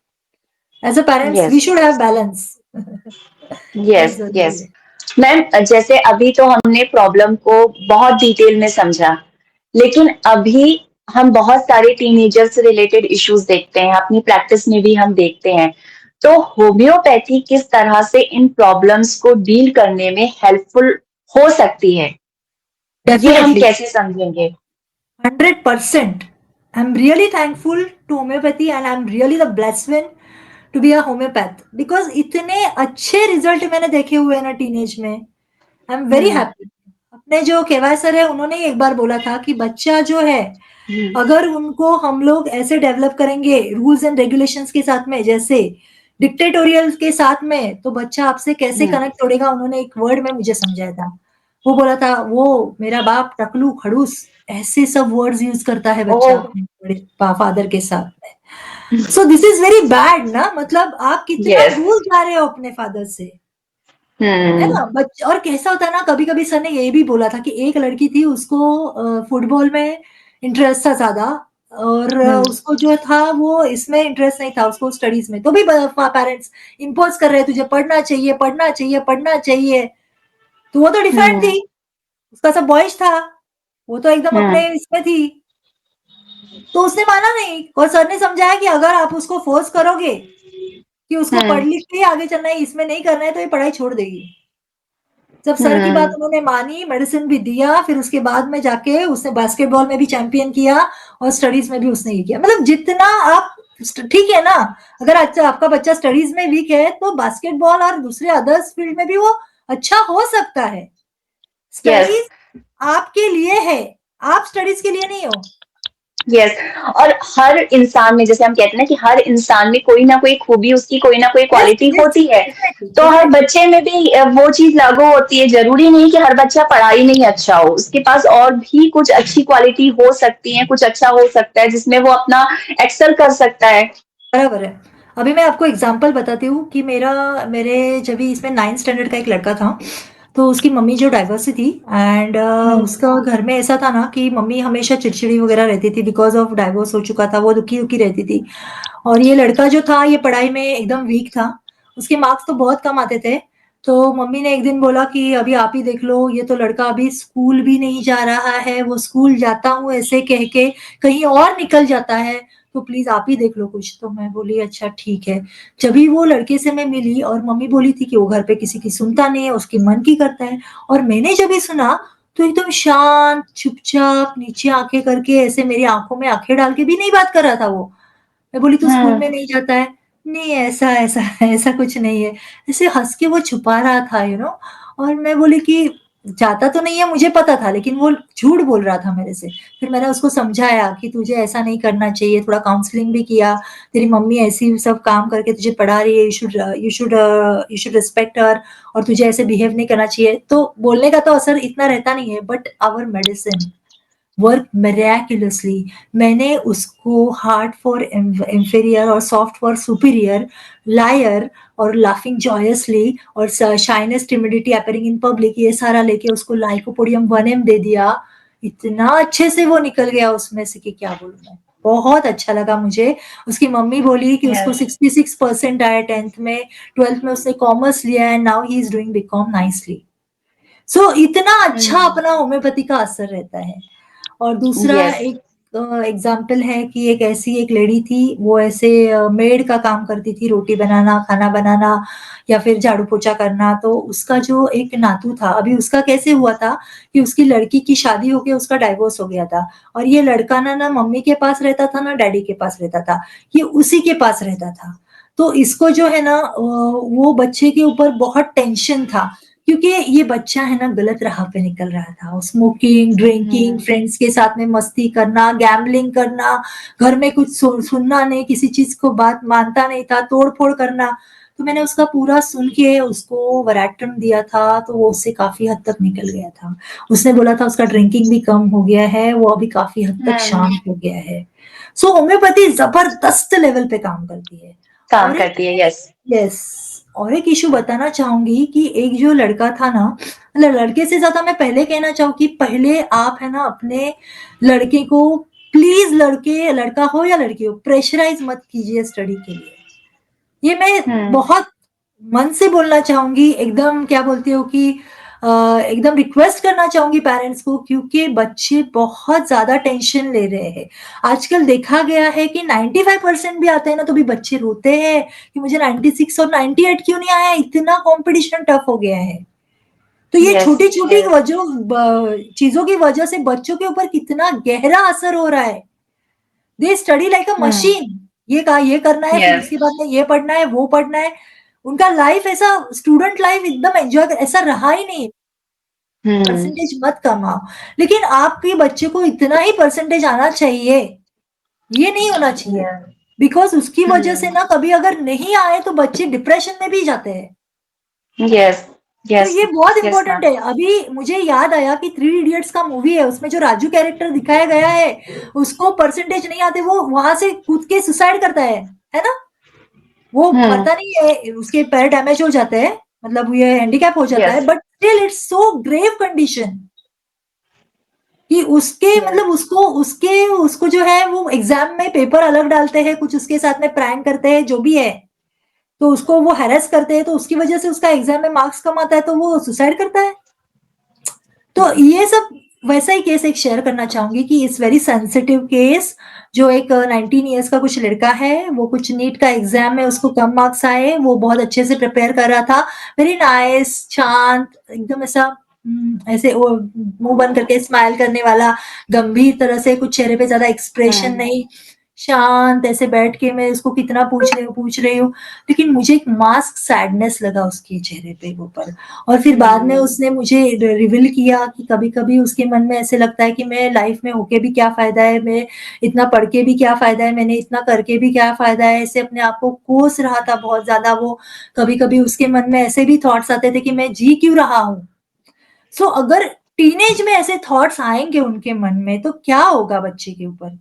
Speaker 3: As a parents we
Speaker 2: yes.
Speaker 3: Should have balance. बहुत
Speaker 2: यस,
Speaker 3: ज़रूरी
Speaker 2: यस।
Speaker 3: है।
Speaker 2: मैम जैसे अभी तो हमने प्रॉब्लम को बहुत डिटेल में समझा, लेकिन अभी हम बहुत सारे टीनेजर से रिलेटेड इश्यूज़ देखते हैं, अपनी प्रैक्टिस में भी हम देखते हैं। तो होम्योपैथी किस तरह से इन प्रॉब्लम्स को डील करने में हेल्पफुल हो सकती है? ये हम
Speaker 3: डेफिनिटली।
Speaker 2: कैसे समझेंगे?
Speaker 3: 100%. I'm really thankful to homeopathy and I'm really the blessed one to be a homeopath because इतने अच्छे रिजल्ट मैंने देखे हुए हैं ना टीनेज में I am very
Speaker 2: hmm,
Speaker 3: happy. अपने जो केवाई सर है उन्होंने ही एक बार बोला था कि बच्चा जो है
Speaker 2: हुँ,
Speaker 3: अगर उनको हम लोग ऐसे डेवलप करेंगे रूल्स एंड रेगुलेशंस के साथ में जैसे डिक्टेटोरियल के साथ में तो बच्चा आपसे कैसे
Speaker 2: हुँ।
Speaker 3: कनेक्ट तोड़ेगा उन्होंने एक वर्ड में मुझे समझाया था। वो बोला था वो मेरा बाप टकलू खड़ूस ऐसे सब वर्ड्स यूज़ करता है बच्चा
Speaker 2: ओह!
Speaker 3: अपने बड़े फादर के साथ में। So this is very bad ना मतलब आप कितना
Speaker 2: यस,
Speaker 3: दूर जा रहे हो अपने फादर से। है
Speaker 2: हम्म।
Speaker 3: ना? और कैसा होता है ना, कभी-कभी सर ने ये भी बोला था कि एक लड़की थी, उसको फुटबॉल में इंटरेस्ट था ज़्यादा, और
Speaker 2: हम्म।
Speaker 3: उसको जो था वो इसमें इंटरेस्ट नहीं था, उसको स्टडीज़ में। तो भी ब प पेरेंट्स इम्पोज़ कर रहे हैं, तुझे पढ़ना चाहिए, पढ़ना चाहिए, पढ़ना चाहिए। तो वो तो डिफरेंट
Speaker 2: हम्म।
Speaker 3: थी, उसका सब बॉयज़ था, वो तो एकदम
Speaker 2: हम्म।
Speaker 3: अपने इसमें थी। तो उसने माना नहीं, और सर ने समझाया कि अगर आप उसको फ़ोर्स करोगे कि उसको पढ़
Speaker 2: हम्म।
Speaker 3: लिख के ही आगे चलना है, इसमें नहीं करना है, तो ये पढ़ाई छोड़ देगी। जब सर की बात
Speaker 2: हम्म।
Speaker 3: उन्होंने मानी, मेडिसिन भी दिया, फिर उसके बाद में जाके उसने बास्केटबॉल में भी चैंपियन किया और स्टडीज़ में भी उसने ये किया। मतलब जितना आप ठीक है ना, अगर अच्छा आपका बच्चा स्टडीज़ में वीक है, तो बास्केटबॉल और दूसरे अदर्स फील्ड में भी वो अच्छा हो सकता है।
Speaker 2: यस।
Speaker 3: स्टडीज़ आपके लिए है, आप स्टडीज़ के लिए नहीं हो।
Speaker 2: यस। और हर इंसान में, जैसे हम कहते हैं ना कि हर इंसान में कोई ना कोई खूबी, उसकी कोई ना कोई
Speaker 3: यस,
Speaker 2: क्वालिटी
Speaker 3: यस,
Speaker 2: होती है।
Speaker 3: डेफ़िनेटली,
Speaker 2: तो हर
Speaker 3: डेफ़िनेटली।
Speaker 2: बच्चे में भी वो चीज लागू होती है। जरूरी नहीं कि हर बच्चा पढ़ाई में ही अच्छा हो, उसके पास और भी कुछ अच्छी क्वालिटी हो सकती है, कुछ अच्छा हो सकता है जिसमें वो अपना एक्सेल कर सकता है।
Speaker 3: बराबर है। अभी मैं आपको एग्ज़ाम्पल बताती हूँ कि मेरे जब भी इसमें 9th स्टैंडर्ड का एक लड़का था, तो उसकी मम्मी जो डाइवोर्स थी, एंड
Speaker 2: हम्म।
Speaker 3: उसका घर में ऐसा था ना कि मम्मी हमेशा चिड़चिड़ी वगैरह रहती थी, बिकॉज़ ऑफ डाइवोर्स हो चुका था, वो दुखी-दुखी रहती थी। और ये लड़का जो था, ये पढ़ाई में एकदम वीक था, उसके मार्क्स तो बहुत कम आते थे। तो मम्मी ने एक दिन बोला कि अभी आप ही देख लो, ये तो लड़का अभी स्कूल भी नहीं जा रहा है, वो स्कूल जाता हूँ ऐसे कह के कहीं और निकल जाता है, तो प्लीज़ आप ही देख लो कुछ। तो मैं बोली अच्छा ठीक है। जभी वो लड़के से मैं मिली, और मम्मी बोली थी कि वो घर पे किसी की सुनता नहीं है, उसके मन की करता है, और मैंने जब ये सुना, तो एकदम शांत, चुपचाप, नीचे आँखें करके ऐसे मेरी आँखों में आँखें डाल के भी नहीं बात कर रहा था वो। मैं बोली तू स्कूल
Speaker 2: हम्म।
Speaker 3: में नहीं जाता है? नहीं ऐसा ऐसा ऐसा कुछ नहीं है। ऐसे हँस के वो छुपा रहा था, और मैं बोली कि जाता तो नहीं है, मुझे पता था, लेकिन वो झूठ बोल रहा था मेरे से। फिर मैंने उसको समझाया कि तुझे ऐसा नहीं करना चाहिए, थोड़ा काउंसलिंग भी किया। तेरी मम्मी ऐसी सब काम करके तुझे पढ़ा रही है, यू शुड रिस्पेक्ट हर, और तुझे ऐसे बिहेव नहीं करना चाहिए। तो बोलने का तो असर इतना रहता नहीं है, but our medicine work miraculously. मैंने उसको हार्ड फॉर इंफीरियर और सॉफ्ट फॉर सुपीरियर, लायर और लाफिंग जॉयसली और shyness, timidity, appearing in public, ये सारा लेके उसको लाइकोपोडियम वनेम दे दिया। इतना अच्छे से वो निकल गया उसमें से कि क्या बोलूं मैं। बहुत अच्छा लगा मुझे। उसकी मम्मी बोली कि उसको
Speaker 2: यस।
Speaker 3: 66% आया 10th में, 12th में उसने कॉमर्स लिया है, now he is doing BCom nicely. So इतना अच्छा
Speaker 2: हम्म।
Speaker 3: अपना होम्योपैथी का असर रहता है। और दूसरा
Speaker 2: यस।
Speaker 3: एक एग्जाम्पल है कि एक ऐसी एक लेडी थी, वो ऐसे मेड का काम करती थी, रोटी बनाना, खाना बनाना, या फिर झाड़ू पोछा करना। तो उसका जो एक नातू था, अभी उसका कैसे हुआ था कि उसकी लड़की की शादी होके उसका डाइवोर्स हो गया था, और ये लड़का ना ना मम्मी के पास रहता था ना डैडी के पास रहता था, ये उसी के पास रहता था। तो इसको जो है ना, वो बच्चे के ऊपर बहुत टेंशन था, क्योंकि ये बच्चा है ना गलत राह पे निकल रहा था। स्मोकिंग, ड्रिंकिंग,
Speaker 2: हम्म।
Speaker 3: फ्रेंड्स के साथ में मस्ती करना, गैम्बलिंग करना, घर में कुछ सुनना नहीं, किसी चीज को बात मानता नहीं था, तोड़-फोड़ करना। तो मैंने उसका पूरा सुन के उसको वैराट्रम दिया था, तो वो उससे काफ़ी हद तक निकल गया था। उसने बोला था उसका ड्रिंकिंग भी कम हो गया है, वो अभी काफ़ी हद तक
Speaker 2: हम्म।
Speaker 3: शांत हो गया है। सो होम्योपैथी ज़बरदस्त लेवल पे काम करती है।
Speaker 2: काम
Speaker 3: और एक
Speaker 2: करती है। यस।
Speaker 3: यस, और एक इश्यू बताना चाहूँगी कि एक जो लड़का था ना, मतलब लड़के से ज़्यादा मैं पहले कहना चाहूँ कि पहले आप है ना अपने लड़के को, प्लीज़, लड़का हो या लड़की हो, प्रेशराइज़ मत कीजिए स्टडी के लिए। ये मैं
Speaker 2: हम्म।
Speaker 3: बहुत मन से बोलना चाहूँगी, एकदम क्या बोलती हूँ कि एकदम रिक्वेस्ट करना चाहूँगी पेरेंट्स को, क्योंकि बच्चे बहुत ज़्यादा टेंशन ले रहे हैं। आजकल देखा गया है कि 95% भी आते हैं ना, तो भी बच्चे रोते हैं कि मुझे 96 और 98 क्यों नहीं आया, इतना कॉम्पिटिशन टफ हो गया है। तो ये
Speaker 2: यस।
Speaker 3: छोटी-छोटी
Speaker 2: यस।
Speaker 3: चीज़ों की वजह से बच्चों के ऊपर कितना गहरा असर हो रहा है। They study like a
Speaker 2: hmm.
Speaker 3: Machine. ये करना है, फिर
Speaker 2: यस।
Speaker 3: उसके बाद में ये पढ़ना है, वो पढ़ना है। उनका लाइफ ऐसा, स्टूडेंट लाइफ एकदम एन्जॉय कर ऐसा रहा ही नहीं।
Speaker 2: हम्म।
Speaker 3: परसेंटेज मत कमाओ, लेकिन आपके बच्चे को इतना ही परसेंटेज आना चाहिए, ये नहीं होना चाहिए। बिकॉज़ उसकी वजह से
Speaker 2: हम्म।
Speaker 3: ना कभी अगर नहीं आए तो बच्चे डिप्रेशन में भी जाते हैं।
Speaker 2: यस।
Speaker 3: तो
Speaker 2: यस।
Speaker 3: ये बहुत
Speaker 2: यस
Speaker 3: इम्पोर्टेंट
Speaker 2: मैम।
Speaker 3: है। अभी मुझे याद आया कि थ्री इडियट्स का मूवी है, उसमें जो राजू कैरेक्टर दिखाया गया है, उसको परसेंटेज नहीं आते, वो वहां से कूद के सुसाइड करता है ना? वो
Speaker 2: हम्म।
Speaker 3: मरता नहीं है, उसके पैर डैमेज हो जाते हैं, मतलब ये हैंडीकैप हो जाता है,
Speaker 2: Yes.
Speaker 3: But still it's so grave condition कि उसके
Speaker 2: Yes.
Speaker 3: मतलब उसको जो है वो एग्जाम में पेपर अलग डालते हैं, कुछ उसके साथ में प्रैंक करते हैं, जो भी है, तो उसको वो हैरेस करते हैं, तो उसकी वजह से उसका एग्जाम में मार्क्स कम आता है, तो वो सुसाइड करता है। तो ये सब वैसा ही केस एक शेयर करना चाहूंगी कि इस वेरी सेंसिटिव केस, जो एक 19 ईयर्स का कुछ लड़का है, वो कुछ नीट का एग्जाम में उसको कम मार्क्स आए, वो बहुत अच्छे से प्रिपेयर कर रहा था, वेरी नाइस, शांत, एकदम ऐसा ऐसे वो मुंह बंद करके स्माइल करने वाला, गंभीर तरह से, कुछ चेहरे पे ज्यादा एक्सप्रेशन नहीं, शांत ऐसे बैठ के मैं उसको कितना पूछ रही हूँ, लेकिन मुझे एक मास्क सैडनेस लगा उसके चेहरे पे वो पर। और फिर बाद में उसने मुझे रिवील किया कि कभी-कभी उसके मन में ऐसे लगता है कि मैं लाइफ में होके भी क्या फ़ायदा है, मैं इतना पढ़ के भी क्या फ़ायदा है, मैंने इतना करके भी क्या फ़ायदा है, ऐसे अपने आप को कोस रहा था बहुत ज़्यादा वो। कभी-कभी उसके मन में ऐसे भी थॉट्स आते थे कि मैं जी क्यों रहा हूँ? सो अगर टीनेज में ऐसे थॉट्स आएँगे उनके मन में, तो क्या होगा बच्चे के ऊपर?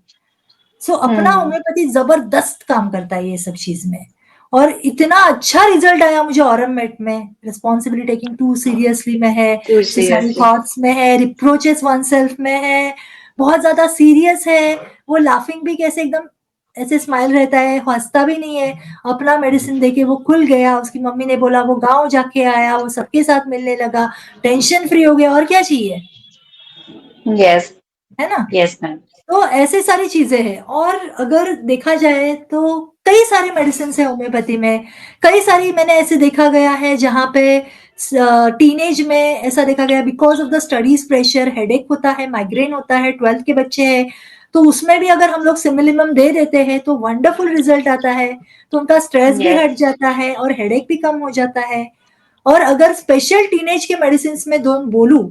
Speaker 3: सो अपना होम्योपैथी ज़बरदस्त काम करता है ये सब चीज़ में। और इतना अच्छा रिज़ल्ट आया मुझे ऑरम-मेट में, रिस्पॉन्सिबिलिटी टेकिंग टू सीरियसली में है,
Speaker 2: Too
Speaker 3: सुसाइडल
Speaker 2: seriously.
Speaker 3: थॉट्स में है, रिप्रोचेस वनसेल्फ में है, बहुत ज़्यादा सीरियस है, वो लाफिंग भी कैसे एकदम ऐसे स्माइल रहता है, हँसता भी नहीं है, अपना मेडिसिन देके वो खुल गया, उसकी मम्मी ने बोला वो गाँव जाके आया, वो सबके साथ मिलने लगा, टेंशन फ्री हो गया, और क्या चाहिए?
Speaker 2: Yes.
Speaker 3: है ना?
Speaker 2: Yes, ma'am.
Speaker 3: तो ऐसे सारी चीजें हैं। और अगर देखा जाए तो कई सारे मेडिसिन है होम्योपैथी में, कई सारी मैंने ऐसे देखा गया है जहाँ पे टीनेज में ऐसा देखा गया, because of the studies pressure, headache होता है, माइग्रेन होता है, 12th के बच्चे हैं, तो उसमें भी अगर हम लोग सिमिलिमम दे देते हैं तो वंडरफुल रिजल्ट आता है, तो उनका स्ट्रेस भी
Speaker 2: Yes.
Speaker 3: हट जाता है और हेडेक भी कम हो जाता है। और अगर स्पेशल टीनेज के मेडिसिन में दो बोलूं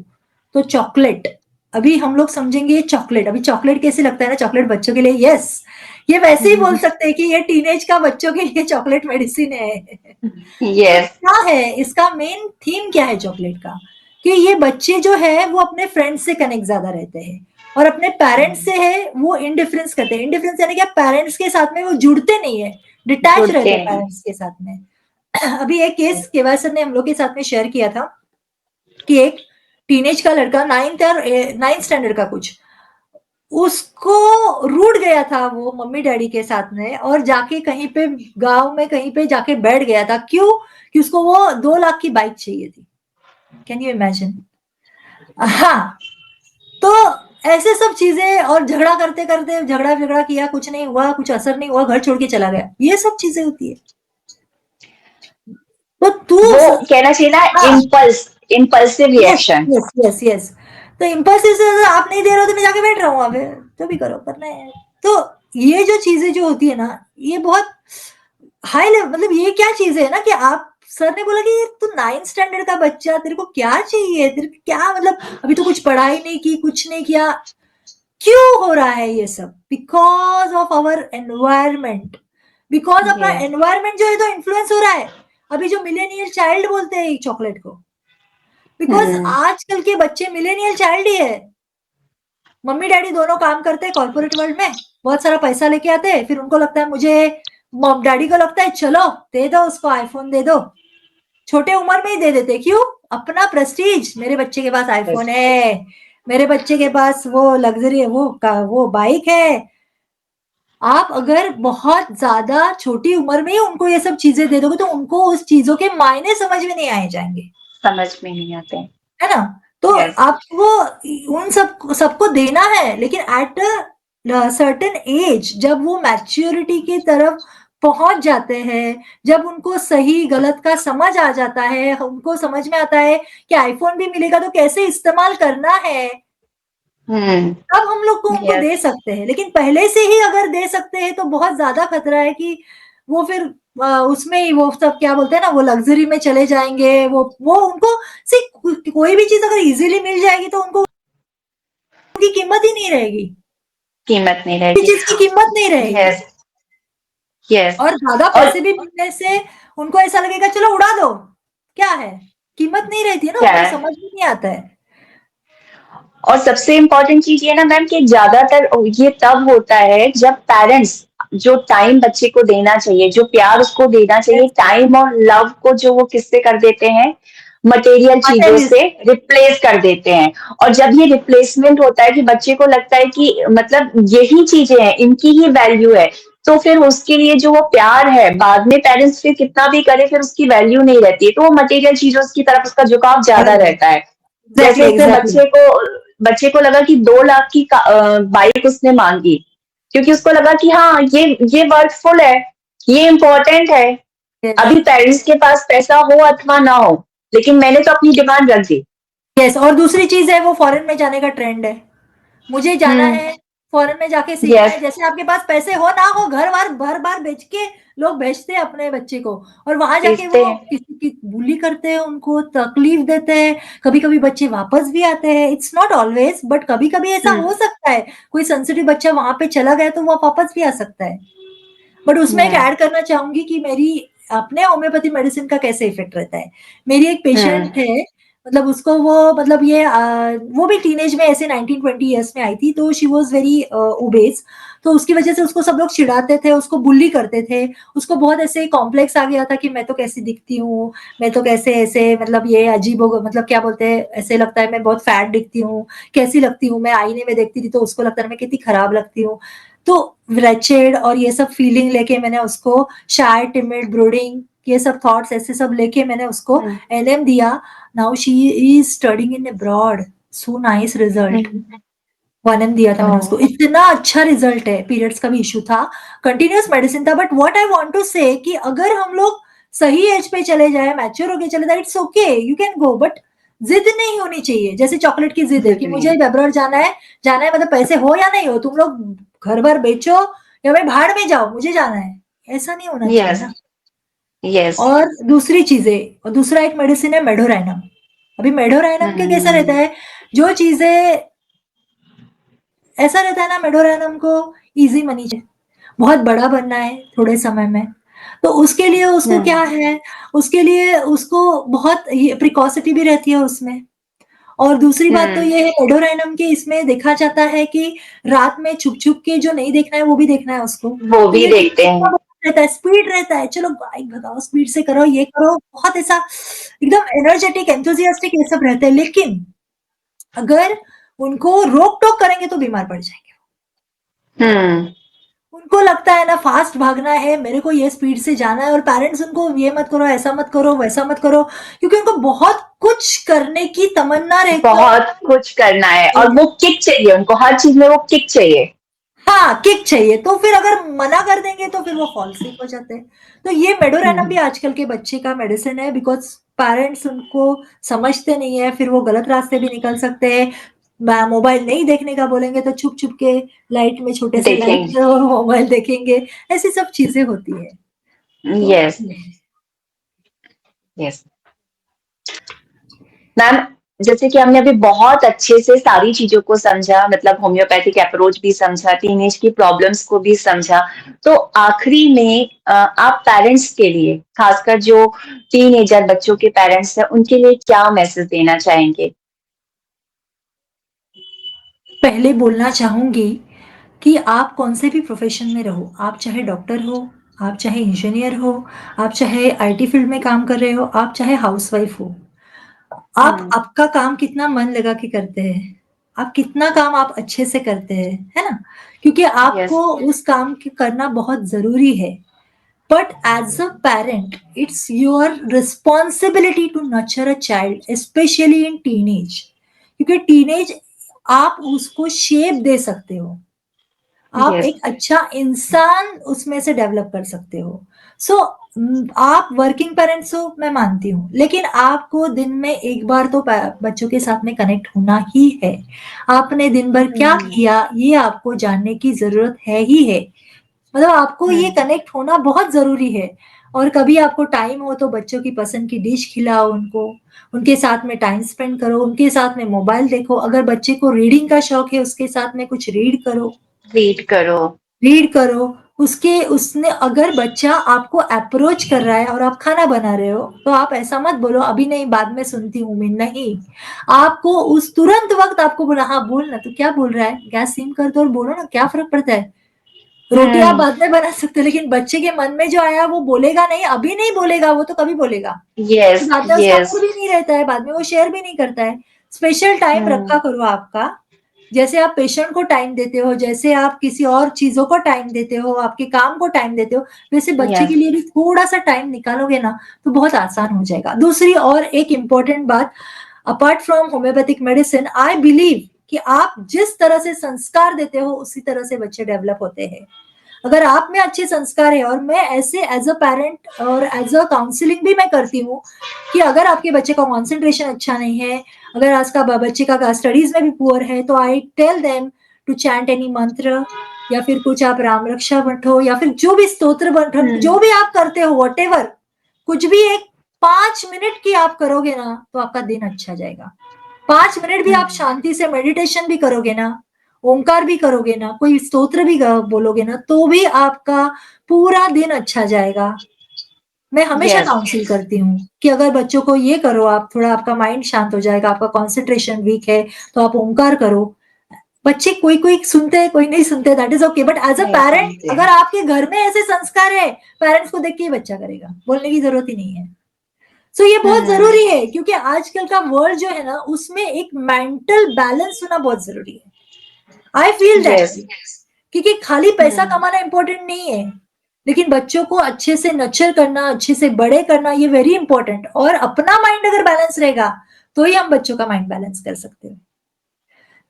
Speaker 3: तो चॉकलेट, अभी हम लोग समझेंगे ये चॉकलेट, अभी चॉकलेट कैसे लगता है ना, चॉकलेट बच्चों के लिए, यस, ये वैसे ही बोल सकते हैं कि ये टीनेज का बच्चों के लिए चॉकलेट मेडिसिन है। तो
Speaker 2: Yes.
Speaker 3: क्या है इसका मेन थीम, क्या है चॉकलेट का, कि ये बच्चे जो है वो अपने फ्रेंड्स से कनेक्ट ज्यादा रहते हैं और अपने पेरेंट्स से है वो इंडिफरेंस करते हैं। इंडिफरेंस यानी क्या, पेरेंट्स के साथ में वो जुड़ते नहीं है, डिटैच रहते
Speaker 2: जुड़ते
Speaker 3: हैं
Speaker 2: हैं.
Speaker 3: पेरेंट्स के साथ में। अभी एक केस केवाई सर ने हम लोग के साथ में शेयर किया था कि एक टीनेज का लड़का, 9th स्टैंडर्ड का कुछ, उसको रूठ गया था वो मम्मी डैडी के साथ में, और जाके कहीं पे गांव में कहीं पे जाके बैठ गया था। क्यों? कि उसको वो 2 लाख की बाइक चाहिए थी। Can you imagine? हाँ, तो ऐसे सब चीजें, और झगड़ा करते करते झगड़ा झगड़ा किया, कुछ नहीं हुआ, कुछ असर नहीं हुआ, घर छोड़ के चला गया, ये सब चीजें होती है। तो
Speaker 2: वो कहना चाहिए ना,
Speaker 3: हाँ,
Speaker 2: impulsive
Speaker 3: yes
Speaker 2: reaction.
Speaker 3: Yes yes yes, तो इम्पल्सिव से अगर आप नहीं दे रहे हो तो मैं जाके बैठ रहा हूँ, अबे जो भी करो करना है। तो ये जो चीजें जो होती है ना, ये बहुत हाई लेवल, मतलब ये क्या चीजें है ना कि आप, सर ने बोला कि तू 9th स्टैंडर्ड का बच्चा, तेरे को क्या चाहिए, तेरे को क्या, मतलब अभी तो कुछ पढ़ाई नहीं की, कुछ नहीं किया, क्यों हो रहा है ये सब? Because of our environment, because अपना
Speaker 2: Yes.
Speaker 3: एनवायरमेंट जो है तो इन्फ्लुएंस हो रहा है। अभी जो मिलेनियल चाइल्ड बोलते हैं चॉकलेट को, बिकॉज
Speaker 2: Hmm.
Speaker 3: आजकल के बच्चे मिलेनियल चाइल्ड ही है। मम्मी डैडी दोनों काम करते हैं कॉर्पोरेट वर्ल्ड में, बहुत सारा पैसा लेके आते हैं, फिर उनको लगता है मुझे, मम डैडी को लगता है चलो दे दो उसको आईफोन दे दो, छोटे उम्र में ही दे देते। क्यों? अपना प्रेस्टीज, मेरे बच्चे के पास आईफोन
Speaker 2: Yes.
Speaker 3: है, मेरे बच्चे के पास वो लग्जरी वो बाइक है। आप अगर बहुत ज्यादा छोटी उम्र में ही उनको ये सब चीजें दे दोगे तो उनको उस चीजों के मायने समझ में नहीं आए जाएंगे,
Speaker 2: समझ में नहीं आते.
Speaker 3: है ना? तो
Speaker 2: Yes.
Speaker 3: आपको उन सबको देना है, लेकिन एट अ सर्टेन एज, जब वो मैच्योरिटी की तरफ पहुंच जाते हैं, जब उनको सही गलत का समझ आ जाता है, उनको समझ में आता है कि आईफोन भी मिलेगा तो कैसे इस्तेमाल करना है,
Speaker 2: Hmm.
Speaker 3: तब हम लोग को उनको
Speaker 2: Yes.
Speaker 3: दे सकते हैं। लेकिन पहले से ही अगर दे सकते हैं तो बहुत ज्यादा खतरा है कि वो फिर उसमें ही वो सब क्या बोलते हैं ना, वो लग्जरी में चले जाएंगे, वो उनको कोई भी चीज अगर इजीली मिल जाएगी तो उनको उनकी कीमत ही नहीं रहेगी,
Speaker 2: कीमत नहीं
Speaker 3: किसी
Speaker 2: रहेगी.
Speaker 3: चीज की कीमत नहीं रहेगी।
Speaker 2: Yes. Yes.
Speaker 3: और ज्यादा
Speaker 2: और
Speaker 3: पैसे भी मिलने से उनको ऐसा लगेगा चलो उड़ा दो, क्या है, कीमत नहीं रहती है ना,
Speaker 2: क्या
Speaker 3: उनको
Speaker 2: है,
Speaker 3: समझ में नहीं आता है।
Speaker 2: और सबसे इम्पोर्टेंट चीज ये ना मैम कि ज्यादातर ये तब होता है जब पेरेंट्स जो टाइम बच्चे को देना चाहिए, जो प्यार उसको देना चाहिए, टाइम और लव को जो वो किससे कर देते हैं, मटेरियल चीजों से रिप्लेस कर देते हैं। और जब ये रिप्लेसमेंट होता है कि बच्चे को लगता है कि मतलब यही चीजें हैं, इनकी ही वैल्यू है, तो फिर उसके लिए जो वो प्यार है, बाद में पेरेंट्स फिर कितना भी करे, फिर उसकी वैल्यू नहीं रहती है, तो वो मटेरियल चीजों की तरफ उसका झुकाव ज्यादा रहता है।
Speaker 3: एग्जैक्टली
Speaker 2: जैसे फिर
Speaker 3: एग्जैक्टली
Speaker 2: बच्चे को लगा कि 2 लाख की बाइक उसने मांगी, क्योंकि उसको लगा कि हाँ ये वर्थफुल है, ये इम्पोर्टेंट है। अभी पेरेंट्स के पास पैसा हो अथवा ना हो, लेकिन मैंने तो अपनी डिमांड रख दी।
Speaker 3: यस। और दूसरी चीज है, वो फॉरेन में जाने का ट्रेंड है, मुझे जाना है फॉरेन में जाके सीखना
Speaker 2: यस,
Speaker 3: है। जैसे आपके पास पैसे हो ना हो, घर बार भर बार बेच के लोग भेजते हैं अपने बच्चे को, और वहां जाके
Speaker 2: भेजते
Speaker 3: वो
Speaker 2: हैं।
Speaker 3: किसी की बुली करते हैं, उनको तकलीफ देते हैं। कभी कभी बच्चे वापस भी आते हैं, इट्स नॉट ऑलवेज, बट कभी कभी ऐसा हो सकता है, कोई सेंसिटिव बच्चा वहां पे चला गया तो वो वापस भी आ सकता है। बट उसमें एक ऐड करना चाहूंगी कि मेरी अपने होम्योपैथी मेडिसिन का कैसे इफेक्ट रहता है। मेरी एक पेशेंट है, मतलब उसको वो मतलब ये वो भी टीनेज में ऐसे 19-20 ईयर्स में आई थी, तो शी वाज वेरी ओबेस। तो उसकी वजह से उसको सब लोग चिढ़ाते थे, उसको बुली करते थे। उसको बहुत ऐसे कॉम्प्लेक्स आ गया था कि मैं तो कैसी दिखती हूँ, मैं तो कैसे ऐसे मतलब ये अजीब हो, मतलब क्या बोलते हैं, ऐसे लगता है मैं बहुत फैट दिखती हूँ, कैसी लगती हूँ। मैं आईने में देखती थी तो उसको लगता है मैं कितनी खराब लगती हूँ। तो रेचेड और ये सब फीलिंग लेके मैंने उसको शाय, टिमिड, ब्रूडिंग, ये सब थॉट्स ऐसे सब लेके मैंने उसको एलएम दिया। Now she is studying in abroad, so nice result. 1M दिया था मैंने उसको, इतना अच्छा रिजल्ट है। पीरियड्स का भी इशू था, कंटिन्यूअस मेडिसिन था। But what I want to say कि अगर हम लोग सही एज पे चले जाए, मैच्योर होके चले जाए, it's okay, you can go, but जिद नहीं होनी चाहिए। जैसे चॉकलेट की जिद है कि मुझे बेबरर जाना है, जाना है, मतलब पैसे हो या नहीं हो, तुम लोग घर भर बेचो या भाई भाड़ में जाओ, मुझे जाना है, ऐसा नहीं होना चाहिए
Speaker 2: यस,
Speaker 3: ना।
Speaker 2: यस।
Speaker 3: और दूसरी चीजें, और दूसरा एक मेडिसिन है मेडोराइनम। अभी मेडोराइनम के कैसा रहता है, जो चीजें ऐसा रहता है ना, मेडोराइनम को इजी मनी चाहिए, बहुत बड़ा बनना है थोड़े समय में, तो उसके लिए उसको क्या है, उसके लिए उसको बहुत ये प्रिकॉसिटी भी रहती है उसमें। और दूसरी बात तो ये है मेडोराइनम के इसमें देखा जाता है कि रात में छुप छुप के जो नहीं देखना है वो भी देखना है उसको।
Speaker 2: वो
Speaker 3: तो
Speaker 2: भी
Speaker 3: ये
Speaker 2: देखते हैं।
Speaker 3: रहता है, स्पीड रहता है, चलो बाइक भगाओ, स्पीड से करो, ये करो, बहुत ऐसा एकदम एनर्जेटिक एंथुसियास्टिक ये सब रहते हैं। लेकिन अगर उनको रोक टोक करेंगे तो बीमार पड़ जाएंगे। उनको लगता है ना फास्ट भागना है, मेरे को ये स्पीड से जाना है, और पेरेंट्स उनको ये मत करो, ऐसा मत करो, वैसा मत करो, क्योंकि उनको बहुत कुछ करने की तमन्ना रहती है।
Speaker 2: बहुत कुछ करना है और वो किक चाहिए उनको, हर चीज में वो किक चाहिए।
Speaker 3: हाँ, किक चाहिए, तो फिर अगर मना कर देंगे तो फिर वो फॉल सिक हो जाते हैं। तो ये मेडोराइनम भी आजकल के बच्चे का मेडिसिन है, बिकॉज पेरेंट्स उनको समझते नहीं है, फिर वो गलत रास्ते भी निकल सकते हैं। मोबाइल नहीं देखने का बोलेंगे तो छुप छुप के लाइट में, छोटे से लाइट
Speaker 2: देखेंगे।
Speaker 3: में वो मोबाइल देखेंगे, ऐसी सब चीजें होती है। तो
Speaker 2: यस, यस। मैम, जैसे कि हमने अभी बहुत अच्छे से सारी चीजों को समझा, मतलब होम्योपैथिक अप्रोच भी समझा, टीनेज की प्रॉब्लम्स को भी समझा, तो आखिरी में आप पेरेंट्स के लिए, खासकर जो टीनेजर बच्चों के पेरेंट्स हैं, उनके लिए क्या मैसेज देना चाहेंगे?
Speaker 3: पहले बोलना चाहूंगी कि आप कौन से भी प्रोफेशन में रहो, आप चाहे डॉक्टर हो, आप चाहे इंजीनियर हो, आप चाहे आईटी फील्ड में काम कर रहे हो, आप चाहे हाउसवाइफ हो, आप आपका काम कितना मन लगा के करते हैं, आप कितना काम आप अच्छे से करते हैं, है ना? क्योंकि
Speaker 2: यस,
Speaker 3: आपको उस काम के करना बहुत जरूरी है। But as a parent, it's your responsibility to nurture a child, specially in teenage, क्योंकि टीनेज आप उसको शेप दे सकते हो, आप
Speaker 2: यस।
Speaker 3: एक अच्छा इंसान उसमें से डेवलप कर सकते हो। सो आप वर्किंग पेरेंट्स हो, मैं मानती हूँ, लेकिन आपको दिन में एक बार तो बच्चों के साथ में कनेक्ट होना ही है। आपने दिन भर क्या किया ये आपको जानने की जरूरत है ही है, मतलब आपको ये कनेक्ट होना बहुत जरूरी है। और कभी आपको टाइम हो तो बच्चों की पसंद की डिश खिलाओ उनको, उनके साथ में टाइम स्पेंड करो, उनके साथ में मोबाइल देखो, अगर बच्चे को रीडिंग का शौक है उसके साथ में कुछ रीड करो,
Speaker 2: रीड करो।
Speaker 3: रीड करो। उसके उसने अगर बच्चा आपको अप्रोच कर रहा है और आप खाना बना रहे हो, तो आप ऐसा मत बोलो अभी नहीं बाद में सुनती हूँ मैं, नहीं, आपको उस तुरंत वक्त आपको बोला, हाँ बोल ना, तो क्या बोल रहा है, गैस सिम कर दो और बोलो ना, क्या फर्क पड़ता है, रोटी आप बाद में बना सकते हो, लेकिन बच्चे के मन में जो आया वो बोलेगा नहीं, अभी नहीं बोलेगा, वो तो कभी बोलेगा।
Speaker 2: यस,
Speaker 3: बाद में उसका
Speaker 2: यस।
Speaker 3: मूड भी नहीं रहता है, बाद में वो शेयर भी नहीं करता है। स्पेशल टाइम रखा करो आपका, जैसे आप पेशेंट को टाइम देते हो, जैसे आप किसी और चीजों को टाइम देते हो, आपके काम को टाइम देते हो, वैसे बच्चे के
Speaker 2: यस।
Speaker 3: लिए भी थोड़ा सा टाइम निकालोगे ना तो बहुत आसान हो जाएगा। दूसरी और एक इम्पोर्टेंट बात, apart from homeopathic medicine, I believe कि आप जिस तरह से संस्कार देते हो उसी तरह से बच्चे डेवलप होते हैं। अगर आप में अच्छे संस्कार है, और मैं ऐसे एज अ पेरेंट और एज अ काउंसलिंग भी मैं करती हूँ कि अगर आपके बच्चे का कॉन्सेंट्रेशन अच्छा नहीं है, अगर आज का बच्चे का स्टडीज में भी पुअर है, तो I tell them to chant any mantra, या फिर कुछ आप राम रक्षा पठो, या फिर जो भी स्तोत्र पठो, जो भी आप करते हो, वॉटेवर, कुछ भी एक 5 मिनट की आप करोगे ना तो आपका दिन अच्छा जाएगा। 5 मिनट भी आप शांति से मेडिटेशन भी करोगे ना, ओंकार भी करोगे ना, कोई स्तोत्र भी बोलोगे ना, तो भी आपका पूरा दिन अच्छा जाएगा। मैं हमेशा
Speaker 2: यस।
Speaker 3: काउंसिल करती हूँ कि अगर बच्चों को ये करो आप, थोड़ा आपका माइंड शांत हो जाएगा, आपका कॉन्सेंट्रेशन वीक है तो आप ओंकार करो। बच्चे कोई कोई सुनते हैं, कोई नहीं सुनते, that is okay, but as a
Speaker 2: नहीं
Speaker 3: पेरेंट
Speaker 2: सुनते।
Speaker 3: अगर आपके घर में ऐसे संस्कार है, पेरेंट्स को देख के ही बच्चा करेगा, बोलने की जरूरत ही नहीं है। सो ये बहुत जरूरी है, क्योंकि आजकल का वर्ल्ड जो है ना उसमें एक मेंटल बैलेंस होना बहुत जरूरी है। I feel that,
Speaker 2: yes.
Speaker 3: क्योंकि खाली पैसा कमाना इंपॉर्टेंट नहीं है, लेकिन बच्चों को अच्छे से नर्चर करना, अच्छे से बड़े करना, ये वेरी इंपॉर्टेंट। और अपना माइंड अगर बैलेंस रहेगा तो ही हम बच्चों का माइंड बैलेंस कर सकते हैं।